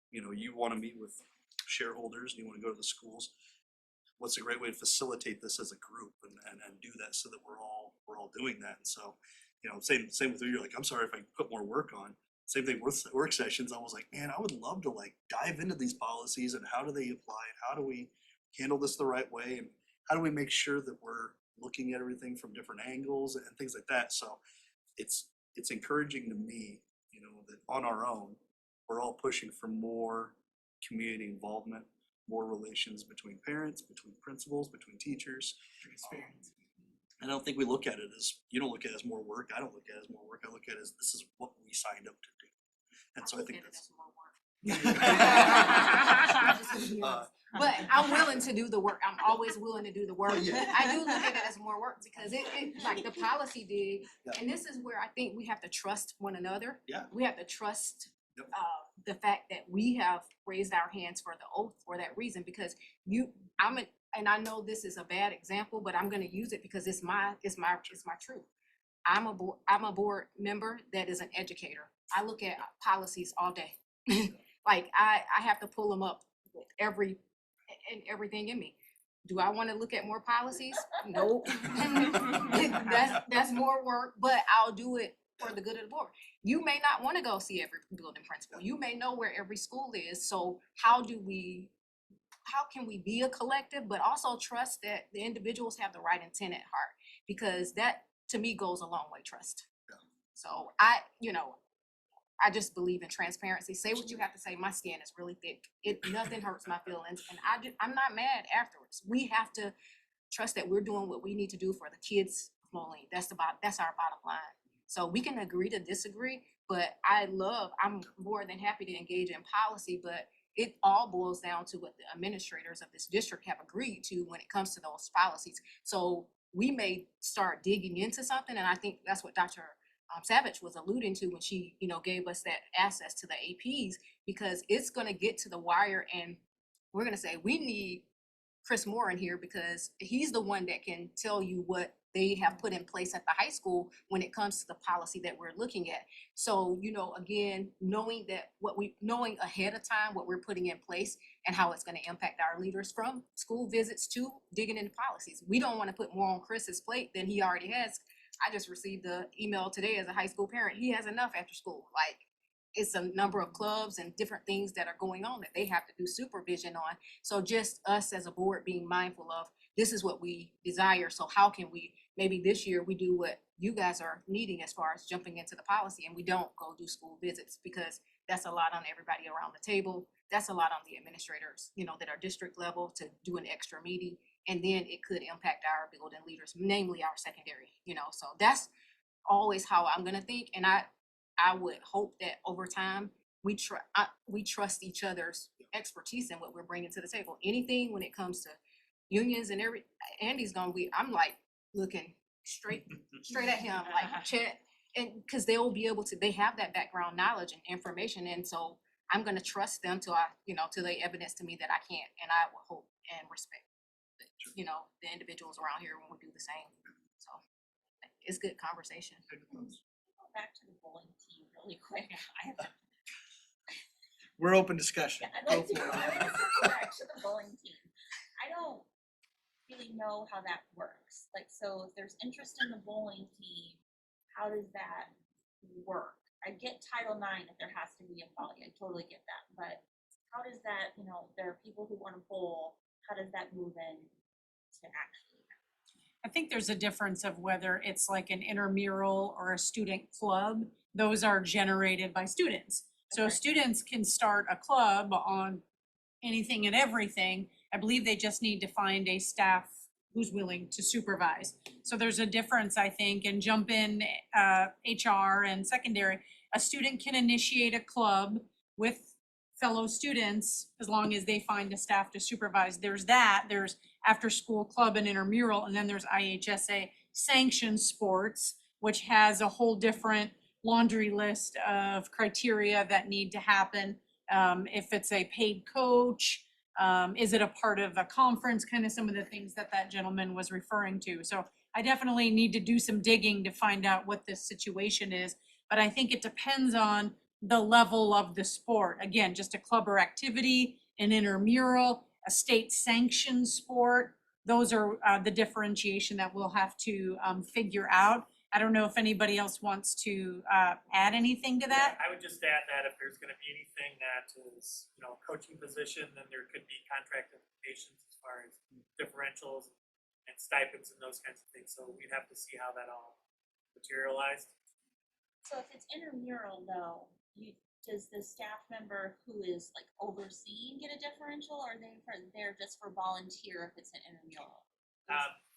you want to meet with shareholders and you want to go to the schools. What's a great way to facilitate this as a group and do that so that we're all doing that. And so, same with you. You're like, I'm sorry if I put more work on. Same thing with work sessions. I was like, man, I would love to dive into these policies and how do they apply and how do we handle this the right way and how do we make sure that we're looking at everything from different angles and things like that. So it's encouraging to me, that on our own, we're all pushing for more community involvement, more relations between parents, between principals, between teachers. And I don't think we look at it as, you don't look at it as more work. I don't look at it as more work. I look at it as this is what we signed up to do. And so I think that's But I'm willing to do the work. I'm always willing to do the work. Well, yeah. But I do look at it as more work because it like the policy did. Yeah. And this is where I think we have to trust one another. Yeah. We have to trust Yep. the fact that we have raised our hands for the oath for that reason, because and I know this is a bad example, but I'm gonna use it because it's my truth. I'm a board member that is an educator. I look at policies all day. Like I have to pull them up with everything in me. Do I want to look at more policies? No. That's more work, but I'll do it for the good of the board. You may not want to go see every building principal. You may know where every school is. So how can we be a collective, but also trust that the individuals have the right intent at heart? Because that to me goes a long way, trust. Yeah. So I just believe in transparency. Say what you have to say. My skin is really thick. Nothing hurts my feelings, and I'm not mad afterwards. We have to trust that we're doing what we need to do for the kids of Moline. That's our bottom line. So we can agree to disagree, but I'm more than happy to engage in policy, but it all boils down to what the administrators of this district have agreed to when it comes to those policies. So we may start digging into something, and I think that's what Dr. Savage was alluding to when she, gave us that access to the APs, because it's going to get to the wire and we're going to say, we need Chris Moore in here because he's the one that can tell you what they have put in place at the high school when it comes to the policy that we're looking at. So, again, knowing ahead of time what we're putting in place and how it's going to impact our leaders, from school visits to digging into policies. We don't want to put more on Chris's plate than he already has. I just received the email today as a high school parent. He has enough after school. Like, it's a number of clubs and different things that are going on that they have to do supervision on. So just us as a board being mindful of, this is what we desire, so how can we, maybe this year we do what you guys are needing as far as jumping into the policy, and we don't go do school visits, because that's a lot on everybody around the table. That's a lot on the administrators, you know, that are district level to do an extra meeting, and then it could impact our building leaders, namely our secondary, you know, so that's always how I'm gonna think, and I would hope that over time, we trust each other's expertise in what we're bringing to the table. Anything when it comes to unions and Andy's gonna be, I'm like looking straight at him, like Chet, and because they'll be able to, they have that background knowledge and information, and so I'm gonna trust them till till they evidence to me that I can't, and I will hope and respect, the individuals around here when we do the same. So it's good conversation. Go back to the bowling team really quick. I have We're open discussion. Yeah, I'd Go like to for go it. back to the bowling team. I don't really know how that works. Like, so if there's interest in the bowling team, how does that work? I get Title IX if there has to be a volley. I totally get that. But how does that, there are people who want to bowl. How does that move in to actually? I think there's a difference of whether it's like an intramural or a student club. Those are generated by students. So Okay. students can start a club on anything and everything. I believe they just need to find a staff who's willing to supervise. So there's a difference, I think, and jump in HR and secondary. A student can initiate a club with fellow students as long as they find a staff to supervise. There's after school club and intramural, and then there's IHSA sanctioned sports, which has a whole different laundry list of criteria that need to happen. If it's a paid coach, is it a part of a conference, kind of some of the things that gentleman was referring to. So I definitely need to do some digging to find out what this situation is, but I think it depends on the level of the sport. Again, just a club or activity, an intramural, a state sanctioned sport. Those are the differentiation that we'll have to figure out. I don't know if anybody else wants to add anything to that. I would just add that if there's gonna be anything that is, a coaching position, then there could be contract implications as far as differentials and stipends and those kinds of things, so we'd have to see how that all materialized. So if it's intramural though, does the staff member who is like overseeing get a differential, or are they there just for volunteer if it's an intramural?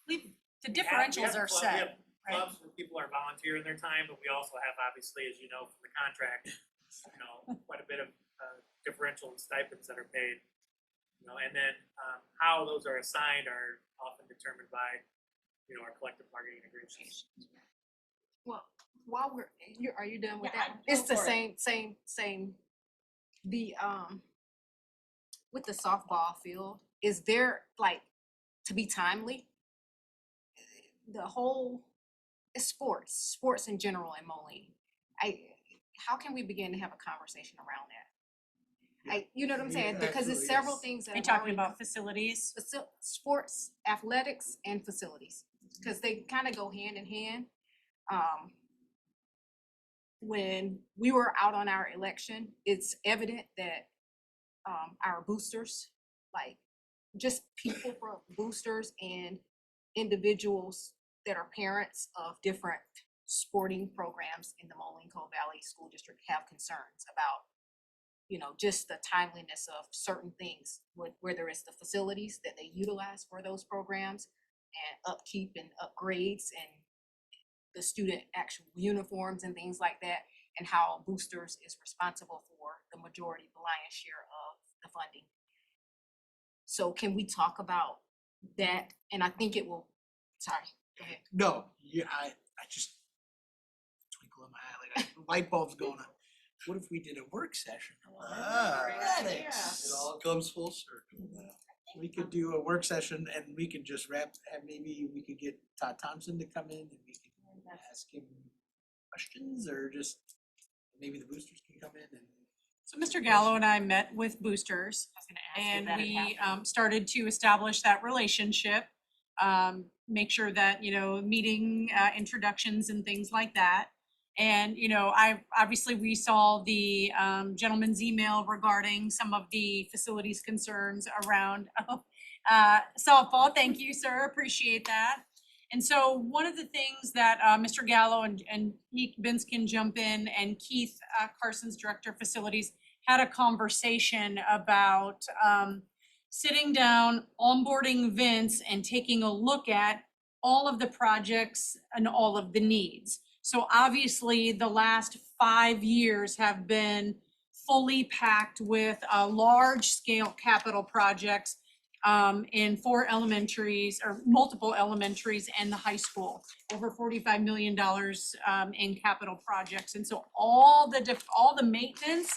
The differentials are set. We have right? clubs where people are volunteering their time, but we also have, obviously, as you know from the contract, quite a bit of differential and stipends that are paid. And then how those are assigned are often determined by, our collective bargaining agreements. Well, while are you done with Yeah, that? It's the go for it. same. The with the softball field, is there like, to be timely? The whole sports in general in Moline. How can we begin to have a conversation around that? You know what I'm saying? Because it's absolutely, several yes. things that Are you have talking already about facilities? sports, athletics, and facilities, because they kind of go hand in hand. When we were out on our election, it's evident that our boosters, like just people from boosters and individuals that are parents of different sporting programs in the Moline Coal Valley School District have concerns about, just the timeliness of certain things, whether it's the facilities that they utilize for those programs and upkeep and upgrades and the student actual uniforms and things like that, and how boosters is responsible for the majority, the lion's share of the funding. So can we talk about that? And I think it will, sorry, go ahead. No, yeah, I just twinkle in my eye, like a light bulb's going on. What if we did a work session? Athletics. It all comes full circle now. We could do a work session and we could just maybe we could get Todd Thompson to come in and we could ask him questions, or just maybe the boosters can come in and. So Mr. Gallo and I met with boosters, I was gonna ask you and that had we happened. started to establish that relationship. Make sure that, meeting introductions and things like that. And, we saw the gentleman's email regarding some of the facilities concerns around softball. Thank you, sir. Appreciate that. And so one of the things that Mr. Gallo and Vince can jump in, and Keith Carson's Director of Facilities had a conversation about sitting down, onboarding Vince, and taking a look at all of the projects and all of the needs. So obviously, the last 5 years have been fully packed with large-scale capital projects in 4 elementaries or multiple elementaries and the high school, over $45 million in capital projects. And so all the maintenance,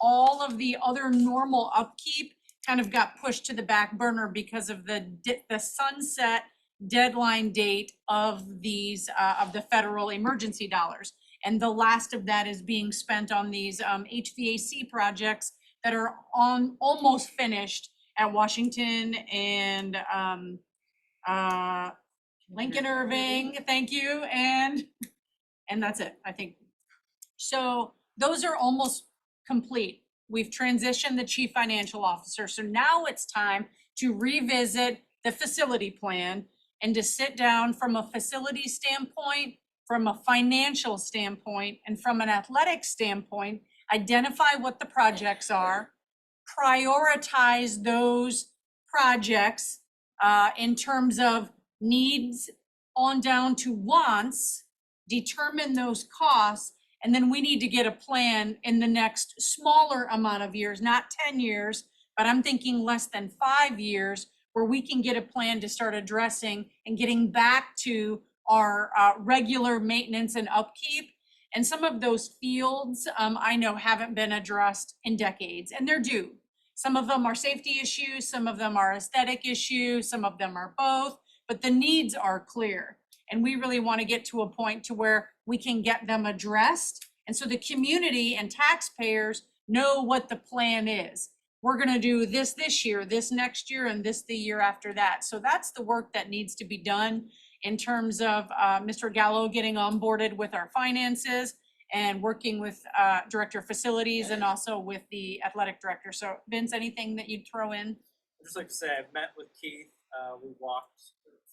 all of the other normal upkeep kind of got pushed to the back burner because of the sunset deadline date of these of the federal emergency dollars. And the last of that is being spent on these HVAC projects that are almost finished at Washington and Lincoln Irving, thank you, and that's it, I think. So those are almost complete. We've transitioned the chief financial officer, so now it's time to revisit the facility plan and to sit down from a facility standpoint, from a financial standpoint, and from an athletic standpoint, identify what the projects are, prioritize those projects in terms of needs on down to wants, determine those costs, and then we need to get a plan in the next smaller amount of years, not 10 years, but I'm thinking less than 5 years, where we can get a plan to start addressing and getting back to our regular maintenance and upkeep. And some of those fields, I know, haven't been addressed in decades, and they're due. Some of them are safety issues, some of them are aesthetic issues, some of them are both, but the needs are clear. And we really want to get to a point to where we can get them addressed. And so the community and taxpayers know what the plan is. We're going to do this year, this next year, and this the year after that. So that's the work that needs to be done in terms of Mr. Gallo getting onboarded with our finances and working with Director of Facilities and also with the athletic director. So Vince, anything that you'd throw in? I'd just like to say I've met with Keith. We walked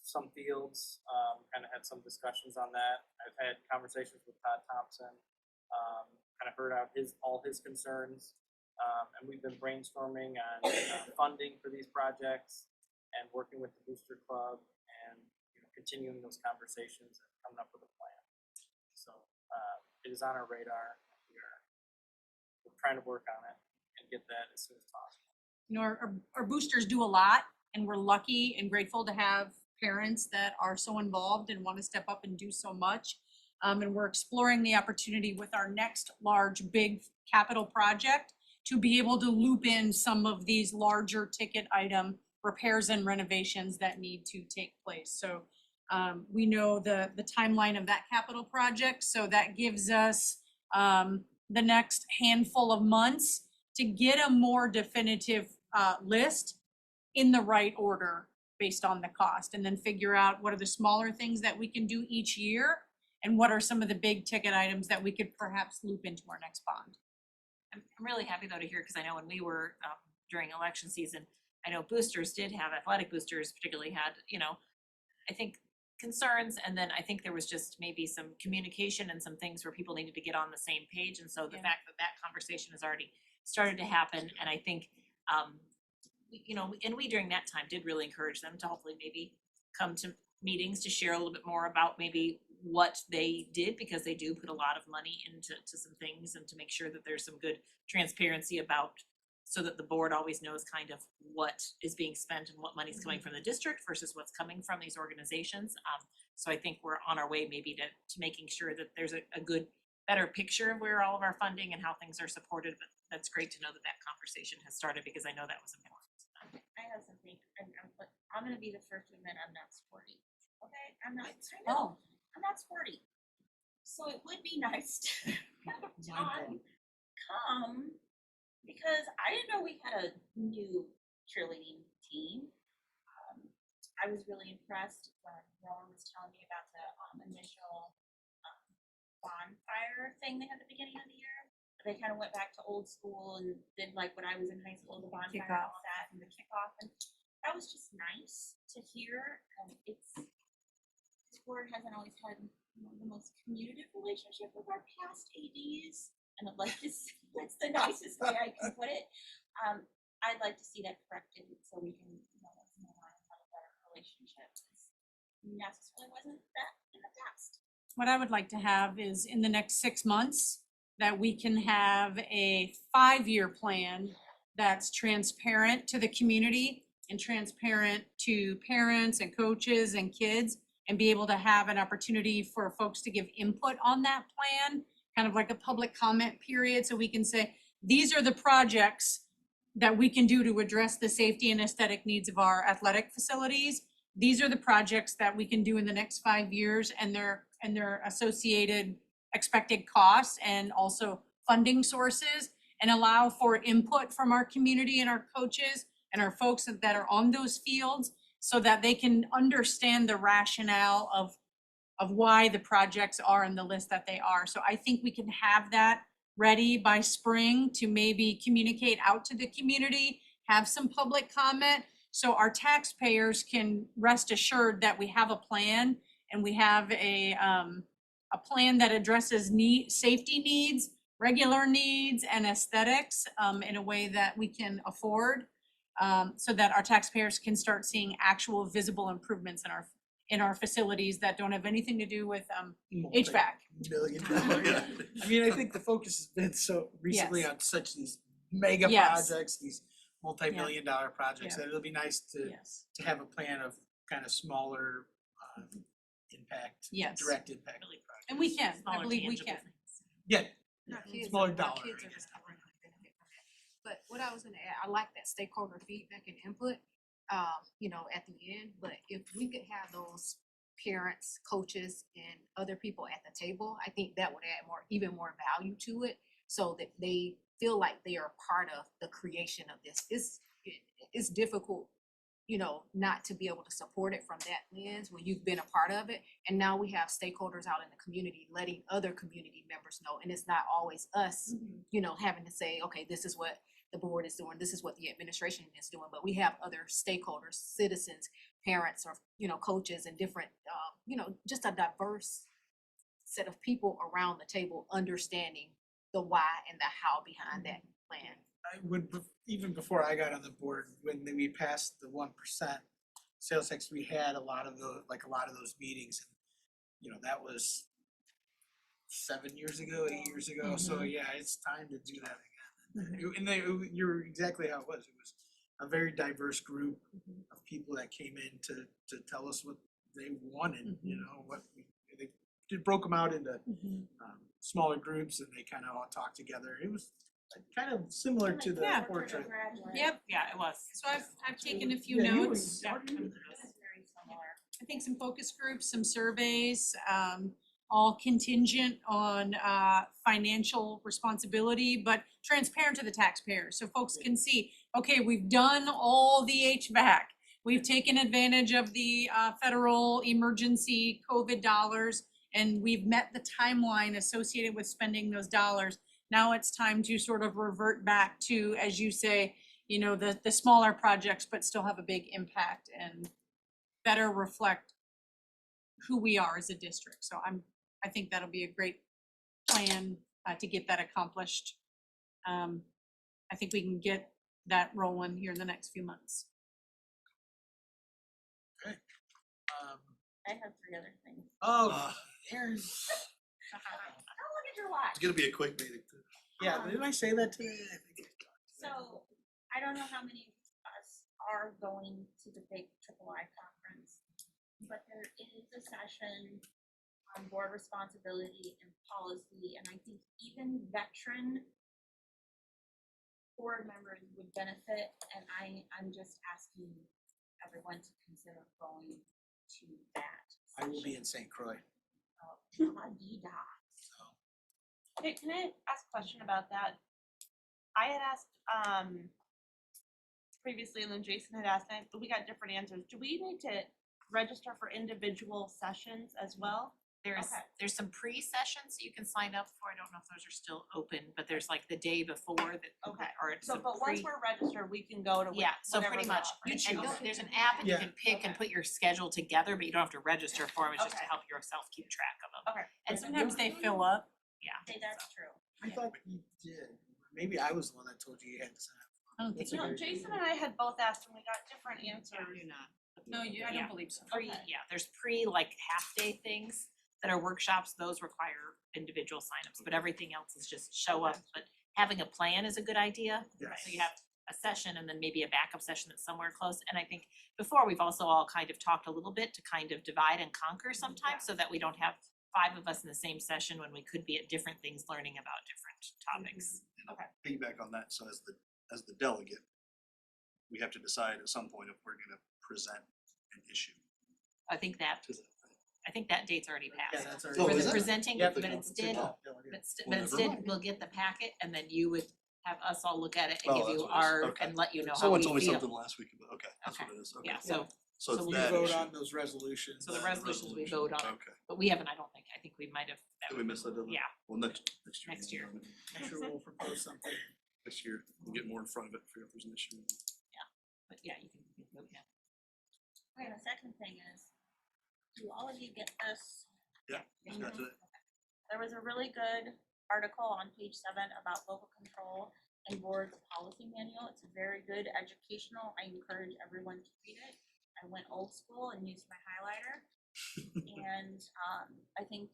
some fields, kind of had some discussions on that. I've had conversations with Todd Thompson, kind of heard out all his concerns. And we've been brainstorming on funding for these projects and working with the Booster Club and continuing those conversations and coming up with a plan. So it is on our radar. We're trying to work on it and get that as soon as possible. You know, our boosters do a lot, and we're lucky and grateful to have parents that are so involved and want to step up and do so much. And we're exploring the opportunity with our next large, big capital project to be able to loop in some of these larger ticket item repairs and renovations that need to take place. So we know the timeline of that capital project, so that gives us the next handful of months to get a more definitive list in the right order based on the cost, and then figure out what are the smaller things that we can do each year and what are some of the big ticket items that we could perhaps loop into our next bond. I'm really happy though to hear, because I know when we were during election season, I know boosters did have, athletic boosters particularly had, I think concerns, and then I think there was just maybe some communication and some things where people needed to get on the same page, and so the fact that that conversation has already started to happen, and I think and we during that time did really encourage them to hopefully maybe come to meetings to share a little bit more about maybe what they did, because they do put a lot of money into some things, and to make sure that there's some good transparency about, so that the board always knows kind of what is being spent and what money's coming from the district versus what's coming from these organizations. So I think we're on our way maybe to making sure that there's a good, better picture of where all of our funding and how things are supported. But that's great to know that that conversation has started, because I know that was important. I have something, I'm gonna be the first to admit I'm not sporty, okay? I'm not sporty. So it would be nice to have John come, because I didn't know we had a new cheerleading team. I was really impressed when Rowan was telling me about the initial bonfire thing they had at the beginning of the year. They kind of went back to old school and did like when I was in high school, the bonfire and all that, and the kickoff. And that was just nice to hear. This board hasn't always had, you know, the most communicative relationship with our past ADs, and I'd like to see, that's the nicest way I can put it. I'd like to see that corrected so we can, you know, move on and have a better relationship. Necessarily wasn't that in the past. What I would like to have is in the next 6 months, that we can have a 5-year plan that's transparent to the community and transparent to parents and coaches and kids, and be able to have an opportunity for folks to give input on that plan, kind of like a public comment period, so we can say, these are the projects that we can do to address the safety and aesthetic needs of our athletic facilities. These are the projects that we can do in the next 5 years, and their associated expected costs and also funding sources, and allow for input from our community and our coaches and our folks that are on those fields, so that they can understand the rationale of why the projects are in the list that they are. So I think we can have that ready by spring to maybe communicate out to the community, have some public comment, so our taxpayers can rest assured that we have a plan, and we have a plan that addresses safety needs, regular needs, and aesthetics in a way that we can afford, so that our taxpayers can start seeing actual visible improvements in our facilities that don't have anything to do with HVAC. $1 million. I mean, I think the focus has been so recently Yes. on such these mega Yes. projects, these multi-million dollar projects, Yeah. that it'll be nice to Yes. have a plan of kind of smaller impact, Yes. direct impact. And we can, I Smaller believe we tangible can. things. Yeah, Our kids smaller are- our dollar, kids I are guess. gonna benefit from that. But what I was gonna add, I like that stakeholder feedback and input, you know, at the end, but if we could have those parents, coaches, and other people at the table, I think that would add even more value to it, so that they feel like they are part of the creation of this. It's difficult, you know, not to be able to support it from that lens when you've been a part of it. And now we have stakeholders out in the community letting other community members know, and it's not always us, you know, having to say, okay, this is what the board is doing, this is what the administration is doing, but we have other stakeholders, citizens, parents, or, you know, coaches, and different, you know, just a diverse set of people around the table understanding the why and the how behind that plan. Even before I got on the board, when we passed the 1% sales tax, we had a lot of those meetings. And, you know, that was 7 years ago, 8 years ago. So yeah, it's time to do that again. And you're exactly how it was. It was a very diverse group of people that came in to tell us what they wanted. You know, they broke them out into smaller groups, and they kind of all talked together. It was kind of similar to the Yeah. portrait. Yep. Yeah, it was. So I've taken a few Yeah, you were- notes. Yeah. It's very similar. I think some focus groups, some surveys, all contingent on financial responsibility, but transparent to the taxpayers, so folks can see, okay, we've done all the HVAC. We've taken advantage of the federal emergency COVID dollars, and we've met the timeline associated with spending those dollars. Now it's time to sort of revert back to, as you say, you know, the smaller projects, but still have a big impact and better reflect who we are as a district. So I think that'll be a great plan to get that accomplished. I think we can get that rolling here in the next few months. I have 3 other things. Aaron. Oh, look at your watch. It's gonna be a quick meeting too. Yeah, didn't I say that today? I think So I don't know how many of us are going to the big III conference, but there is a session on board responsibility and policy, and I think even veteran board members would benefit, and I'm just asking everyone to consider going to that. I will be in St. Croix. La-di-da. Hey, can I ask a question about that? I had asked previously, and then Jason had asked, but we got different answers. Do we need to register for individual sessions as well? There's some pre-sessions that you can sign up for. I don't know if those are still open, but there's like the day before that. Okay. Or it's So, a but once pre- we're registered, we can go to Yeah, so whatever pretty they're much, offering. and there's an app and you Yeah. can pick and Okay. put your schedule together, but you don't have to register for them, it's just to Okay. help yourself keep track of them. Okay. And And sometimes they fill up. Yeah. Okay, that's true. I thought you did. Maybe I was the one that told you you had to sign up. I don't think That's a No, good Jason and I had both asked and we got different answers. You're not. No, I Yeah. don't believe so. Pre, Okay. yeah, there's pre like half-day things that are workshops, those require individual signups, but everything else is just show up, but having a plan is a good idea. Yes. So you have a session and then maybe a backup session that's somewhere close, and I think before, we've also all kind of talked a little bit to kind of divide and conquer sometimes, so that we don't have 5 of us in the same session when we could be at different things, learning about different topics. Piggyback on that, so as the delegate, we have to decide at some point if we're gonna present an issue I think that to the. date's already Yeah, passed. that's Oh, For already. is the it? presenting, Yeah, but instead, Oh, but instead, we'll get the packet and then you would have us all look at it and Oh, give that's you what it is. our, Okay. and let you know how Someone we told me feel. something last week about, okay, that's what it is, okay. Yeah, so So it's so We that vote issue. on those resolutions. So the The resolutions we resolution. vote on, Okay. but we haven't, I don't think, I think we might have. Did we miss that deadline? Yeah, Well, next year. Next year. I'm sure we'll propose something. Next year, we'll get more in front of it, figure out if there's an issue. but yeah, you can vote, yeah. Okay, the second thing is, do all of you get this? Yeah, just got to it. There was a really good article on page 7 about local control and board's policy manual. It's very good educational. I encourage everyone to read it. I went old school and used my highlighter. And I think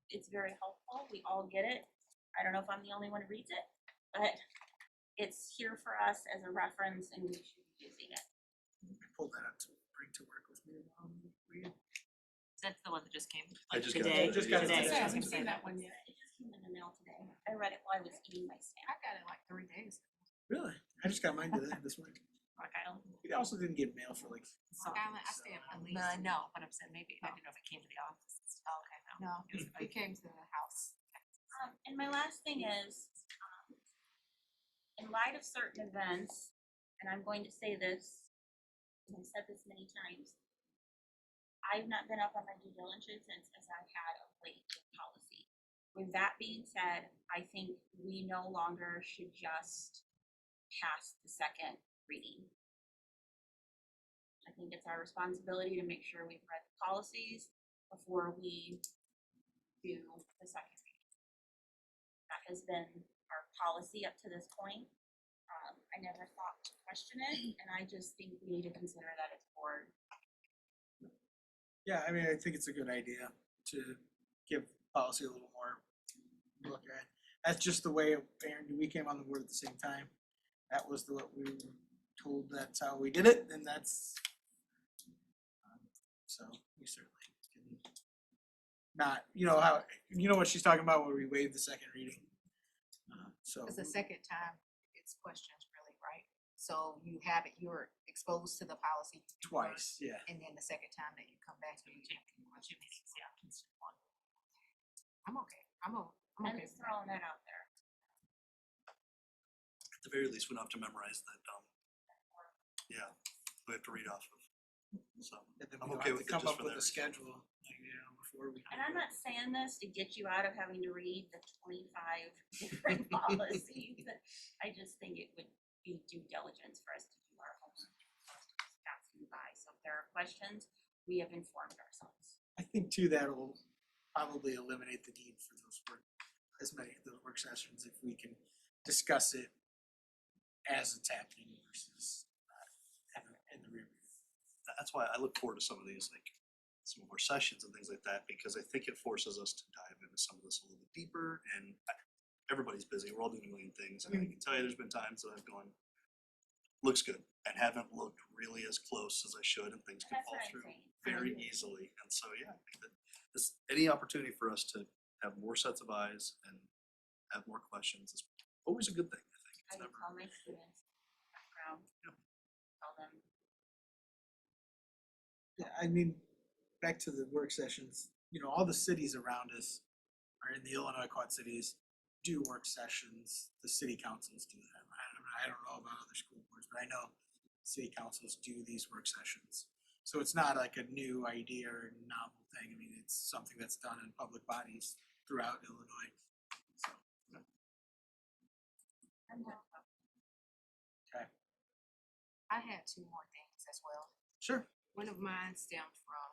it's very helpful. We all get it. I don't know if I'm the only one who reads it, but it's here for us as a reference and we should be using it. I pulled that up to bring to work with me. That's the one that just came, I like just got it today, today, Just got it today. today. I was gonna say seen that. that one yet. It just came in the mail today. I read it while I was eating my I snack. got it like 3 days. Really? I just got mine today, this week. Like, I don't, It also didn't get mail for like. Long Island, I stay up at least. no, but I'm saying maybe, I didn't know if it came to the office. Oh, okay, no. No, it came to the house. And my last thing is, in light of certain events, and I'm going to say this, and I've said this many times, I've not been up on my due diligence as I had of late with policy. With that being said, I think we no longer should just pass the second reading. I think it's our responsibility to make sure we've read the policies before we do the second reading. That has been our policy up to this point. I never thought to question it, and I just think we need to consider that as board. Yeah, I mean, I think it's a good idea to give policy a little more look at. That's just the way, Aaron, we came on the board at the same time. That was what we were told, that's how we did it, and that's. So we certainly can not, you know what she's talking about where we waived the second reading. So. It's the second time it's questions really, right? So you have it, you're exposed to the policy. Twice, first, yeah. And then the second time that you come back to you. Yeah, it's one. I'm okay. I'm I'm okay. just throwing that out there. At the very least, we don't have to memorize that, yeah, we have to read off of, so. And then I'm we don't okay have to with it come just up for with that a reason. schedule, before we. And I'm not saying this to get you out of having to read the 25 different policies. I just think it would be due diligence for us to do our homework. Passing by. So if there are questions, we have informed ourselves. I think too, that'll probably eliminate the need for those as many of those work sessions if we can discuss it as it's happening versus in the rear view. That's why I look forward to some of these, like, some more sessions and things like that, because I think it forces us to dive into some of this a little bit deeper, and everybody's busy, we're all doing a million things, and I can tell you there's been times that I've gone, looks good, and haven't looked really as close as I should, and things can That's fall what I'm through saying. very easily, and so, yeah, I think that this, any opportunity for us to have more sets of eyes and have more questions is always a good thing, I think. I It's would never, tell my students background, tell them, Yeah, I mean, back to the work sessions, all the cities around us are in the Illinois Quad Cities, do work sessions, the city councils do them. I don't know about other school boards, but I know city councils do these work sessions. So it's not like a new idea or novel thing. I mean, it's something that's done in public bodies throughout Illinois. So, okay, I had two more things as well. sure. One of mine stemmed from,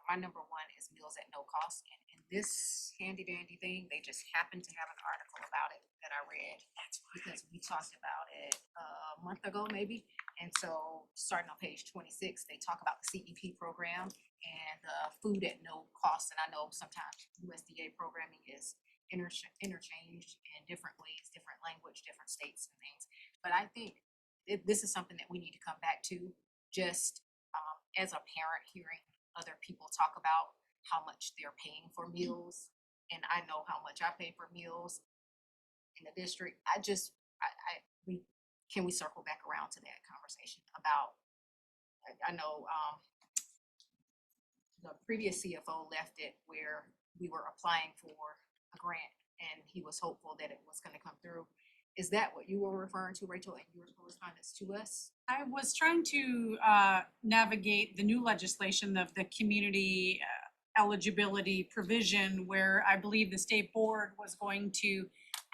my number one is meals at no cost. And in this handy dandy thing, they just happened to have an article about it that I read. Because we talked about it a month ago, maybe. And so starting on page 26, they talk about the CEP program and food at no cost. And I know sometimes USDA programming is interchanged in different ways, different language, different states and things. But I think this is something that we need to come back to, just as a parent hearing other people talk about how much they're paying for meals, and I know how much I pay for meals in the district. Can we circle back around to that conversation about, I know the previous CFO left it where we were applying for a grant and he was hopeful that it was gonna come through. Is that what you were referring to, Rachel, in your correspondence to us? I was trying to navigate the new legislation of the community eligibility provision where I believe the state board was going to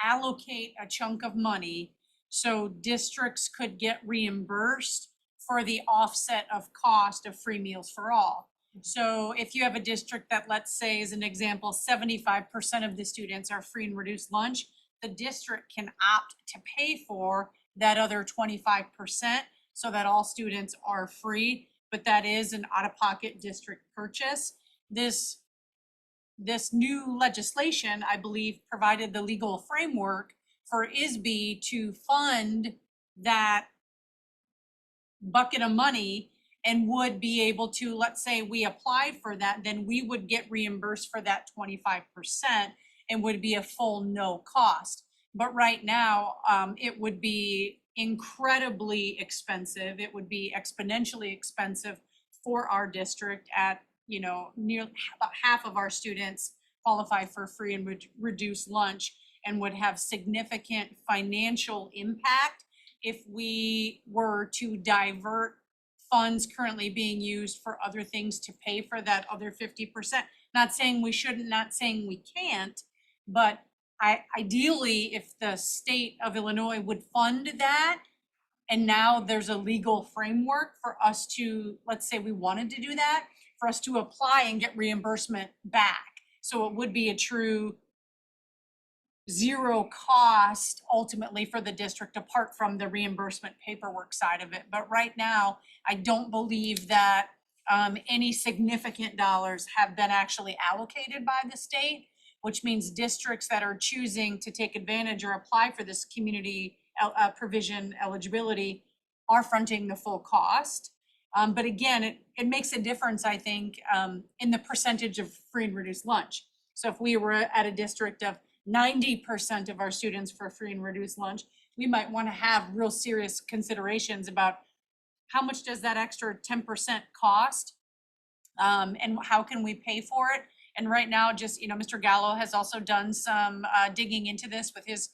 allocate a chunk of money so districts could get reimbursed for the offset of cost of free meals for all. So if you have a district that, let's say, as an example, 75% of the students are free and reduced lunch, the district can opt to pay for that other 25% so that all students are free, but that is an out-of-pocket district purchase. This new legislation, I believe, provided the legal framework for ISB to fund that bucket of money and would be able to, let's say we applied for that, then we would get reimbursed for that 25% and would be a full no cost. But right now, it would be incredibly expensive. It would be exponentially expensive for our district at, near about half of our students qualify for free and reduced lunch and would have significant financial impact if we were to divert funds currently being used for other things to pay for that other 50%. Not saying we shouldn't, not saying we can't, but ideally, if the state of Illinois would fund that, and now there's a legal framework for us to, let's say we wanted to do that, for us to apply and get reimbursement back. So it would be a true zero cost ultimately for the district apart from the reimbursement paperwork side of it. But right now, I don't believe that any significant dollars have been actually allocated by the state, which means districts that are choosing to take advantage or apply for this community provision eligibility are fronting the full cost. But again, it makes a difference, I think, in the percentage of free and reduced lunch. So if we were at a district of 90% of our students for free and reduced lunch, we might want to have real serious considerations about how much does that extra 10% cost, and how can we pay for it? And right now, just, Mr. Gallo has also done some digging into this with his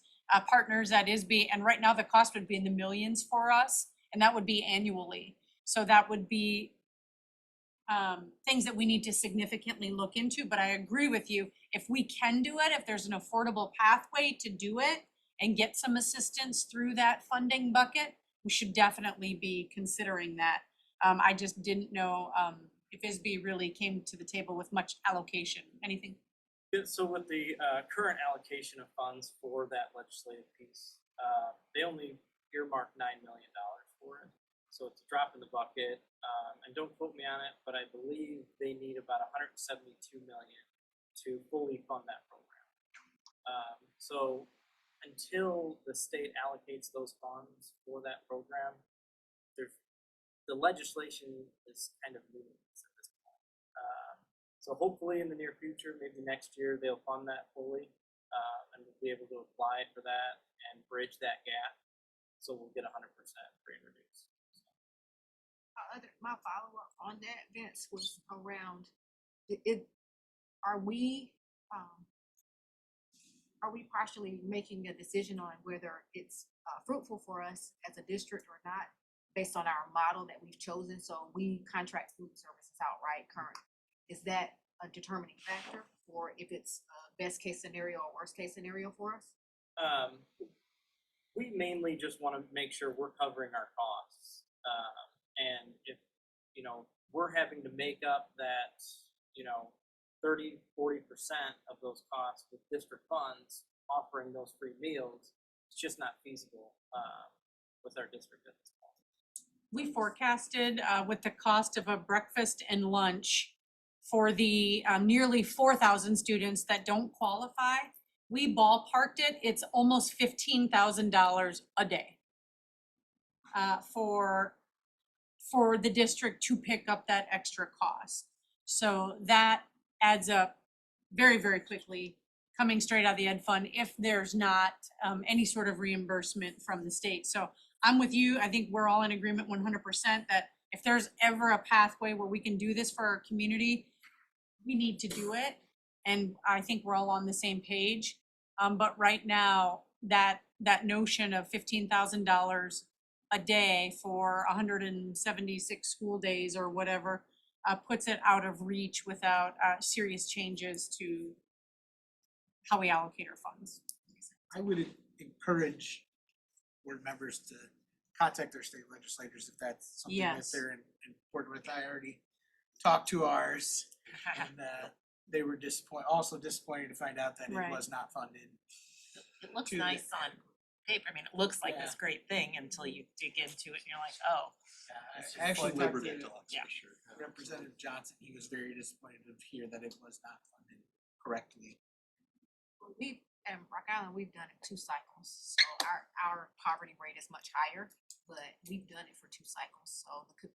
partners at ISB, and right now the cost would be in the millions for us, and that would be annually. So that would be things that we need to significantly look into, but I agree with you. If we can do it, if there's an affordable pathway to do it and get some assistance through that funding bucket, we should definitely be considering that. I just didn't know if ISB really came to the table with much allocation. Anything? Yeah, so with the current allocation of funds for that legislative piece, they only earmarked $9 million for it. So it's a drop in the bucket, and don't quote me on it, but I believe they need about $172 million to fully fund that program. So until the state allocates those funds for that program, the legislation is kind of meaningless at this point. So hopefully in the near future, maybe next year, they'll fund that fully, and we'll be able to apply for that and bridge that gap. So we'll get 100% free and reduced. My follow-up on that, Vince, was around, are we partially making a decision on whether it's fruitful for us as a district or not, based on our model that we've chosen? So we contract food services outright currently. Is that a determining factor for if it's a best case scenario or worst case scenario for us? We mainly just wanna make sure we're covering our costs. And if, you know, we're having to make up that, you know, 30-40% of those costs with district funds, offering those free meals, it's just not feasible, with our district at this point. We forecasted with the cost of a breakfast and lunch for the nearly 4,000 students that don't qualify. We ballparked it, it's almost $15,000 a day for the district to pick up that extra cost. So that adds up very, very quickly, coming straight out of the ed fund if there's not any sort of reimbursement from the state. So I'm with you. I think we're all in agreement 100% that if there's ever a pathway where we can do this for our community, we need to do it. And I think we're all on the same page. But right now, that notion of $15,000 a day for 176 school days or whatever puts it out of reach without serious changes to how we allocate our funds. I would encourage board members to contact their state legislators if that's something that Yes. they're in accord with. I already talked to ours and they were also disappointed to find out that Right. it was not funded. It looks to the- nice on paper. I mean, it looks like this great thing until you dig into it and you're like, oh. I It's actually like talked Labor Day to talks yeah. for sure. Representative Johnson. He was very disappointed to hear that it was not funded correctly. We, in Rock Island, we've done it 2 cycles, so our poverty rate is much higher, but we've done it for 2 cycles, so the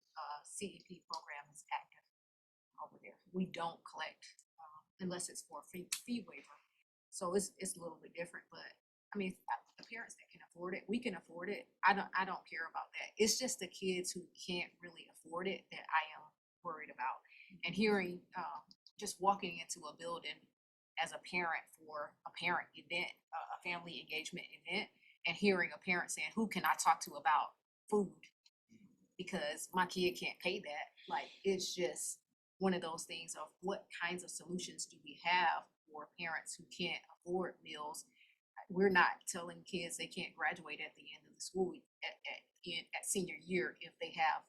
CEP program is active over there. We don't collect unless it's for a fee waiver, so it's a little bit different, but I mean, the parents that can afford it, we can afford it. I don't care about that. It's just the kids who can't really afford it that I am worried about. And hearing, just walking into a building as a parent for a parent event, a family engagement event, and hearing a parent saying, who can I talk to about food? Because my kid can't pay that. Like, it's just one of those things of what kinds of solutions do we have for parents who can't afford meals? We're not telling kids they can't graduate at the end of the school at senior year if they have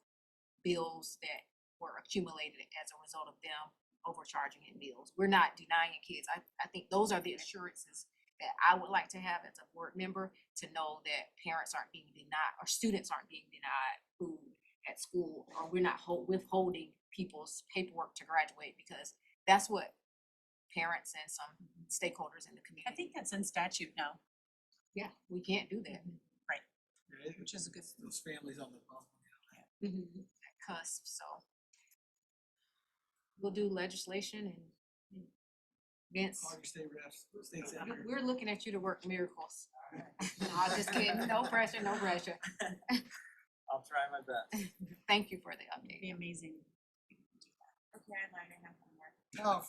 bills that were accumulated as a result of them overcharging in meals. We're not denying kids. I think those are the assurances that I would like to have as a board member, to know that parents aren't being denied or students aren't being denied food at school, or we're not withholding people's paperwork to graduate, because that's what parents and some stakeholders in the community. I think that's in statute now. Yeah, we can't do that. Right? Which is a good Those families on the bump. That cusp, so. We'll do legislation and Vince, Call your state reps, state senator. we're looking at you to work miracles. No, I'm just kidding. No pressure, no pressure. I'll try my best. Thank you for the It'd update. be amazing. Okay, I lied, I have one more. Oh,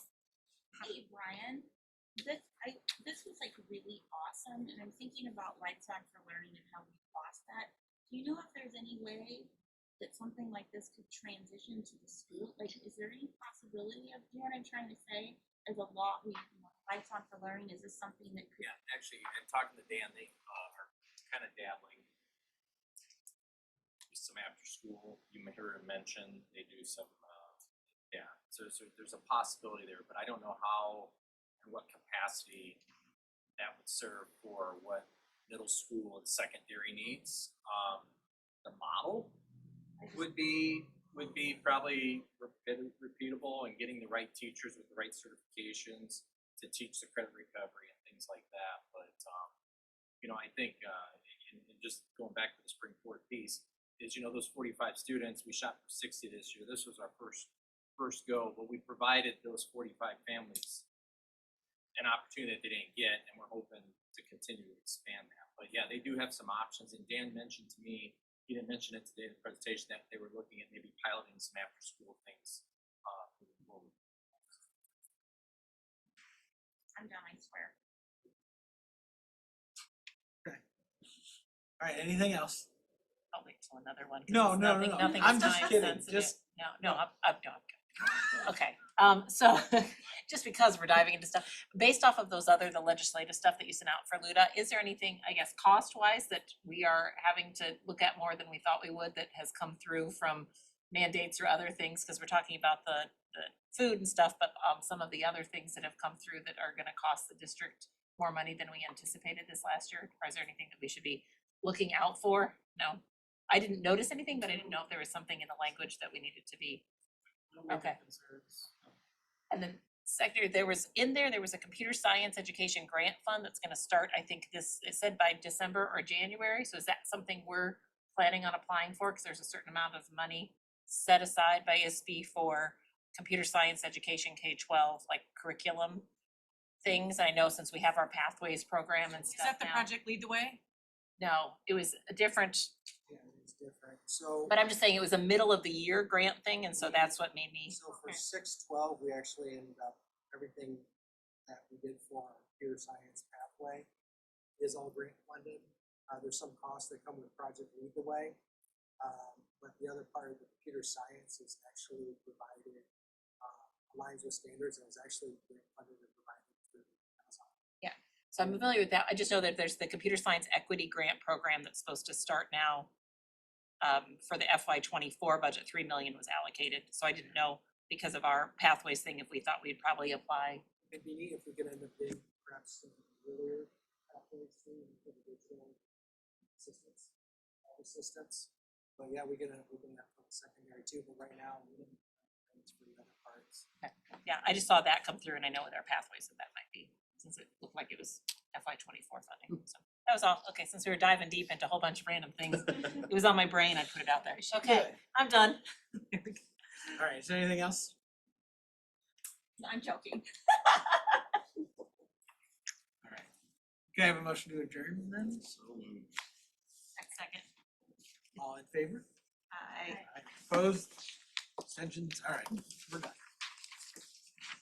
Hey, Brian, this was like really awesome, and I'm thinking about Lights On for Learning and how we lost that. Do you know if there's any way that something like this could transition to the school? Like, is there any possibility of, do you know what I'm trying to say? As a law, Lights On for Learning, is this something that could? Yeah, actually, and talking to Dan, they are kind of dabbling with some after school. You may hear him mention they do some, so there's a possibility there, but I don't know how and what capacity that would serve for what middle school and secondary needs. The model would be probably repeatable and getting the right teachers with the right certifications to teach the credit recovery and things like that. But I think and just going back to the spring forward piece is, those 45 students, we shot for 60 this year. This was our first go, but we provided those 45 families an opportunity that they didn't get, and we're hoping to continue to expand that. But yeah, they do have some options, and Dan mentioned to me, he didn't mention it today in the presentation, that they were looking at maybe piloting some after school things moving forward. I'm done, I swear. all right, anything else? I'll wait till another one. 'cause No, it's no, nothing- no, nothing I'm is just time kidding, sensitive. just- No, I'm Okay, so just because we're diving into stuff, based off of those the legislative stuff that you sent out for Luda, is there anything, I guess, cost-wise that we are having to look at more than we thought we would that has come through from mandates or other things? Cause we're talking about the food and stuff, but some of the other things that have come through that are gonna cost the district more money than we anticipated this last year, or is there anything that we should be looking out for? No, I didn't notice anything, but I didn't know if there was something in the language that we needed to be. No major Okay. concerns. And then secondary, there was a computer science education grant fund that's gonna start, I think it said by December or January, so is that something we're planning on applying for? Cause there's a certain amount of money set aside by ISB for computer science education K-12, like curriculum things. I know since we have our pathways program and Is stuff that the now. project Lead the Way? No, it was a different, Yeah, it's different. So, but I'm just saying it was a middle of the year grant thing, and so that's what made me. so for 6-12, we actually ended up, everything that we did for our computer science pathway is all grant funded. There's some costs that come with Project Lead the Way. But the other part of the computer science is actually provided, aligns with standards and is actually grant funded and provided through Amazon. So I'm familiar with that. I just know that there's the computer science equity grant program that's supposed to start now. For the FY '24 budget, 3 million was allocated, so I didn't know because of our pathways thing, if we thought we'd probably apply. It'd be neat if we could end up doing perhaps some earlier pathways too, for the digital assistance. But yeah, we're gonna have for the secondary too, but right now, we didn't, it's for the other parts. Yeah, I just saw that come through and I know what our pathways that might be, since it looked like it was FY '24 funding, so. That was all. Okay, since we were diving deep into a whole bunch of random things, it was on my brain, I put it out there. Okay, I'm done. All right, is there anything else? I'm joking. All right. Can I have a motion to adjourn then? Second. All in favor? Aye. Opposed? Abstentions? All right, we're done.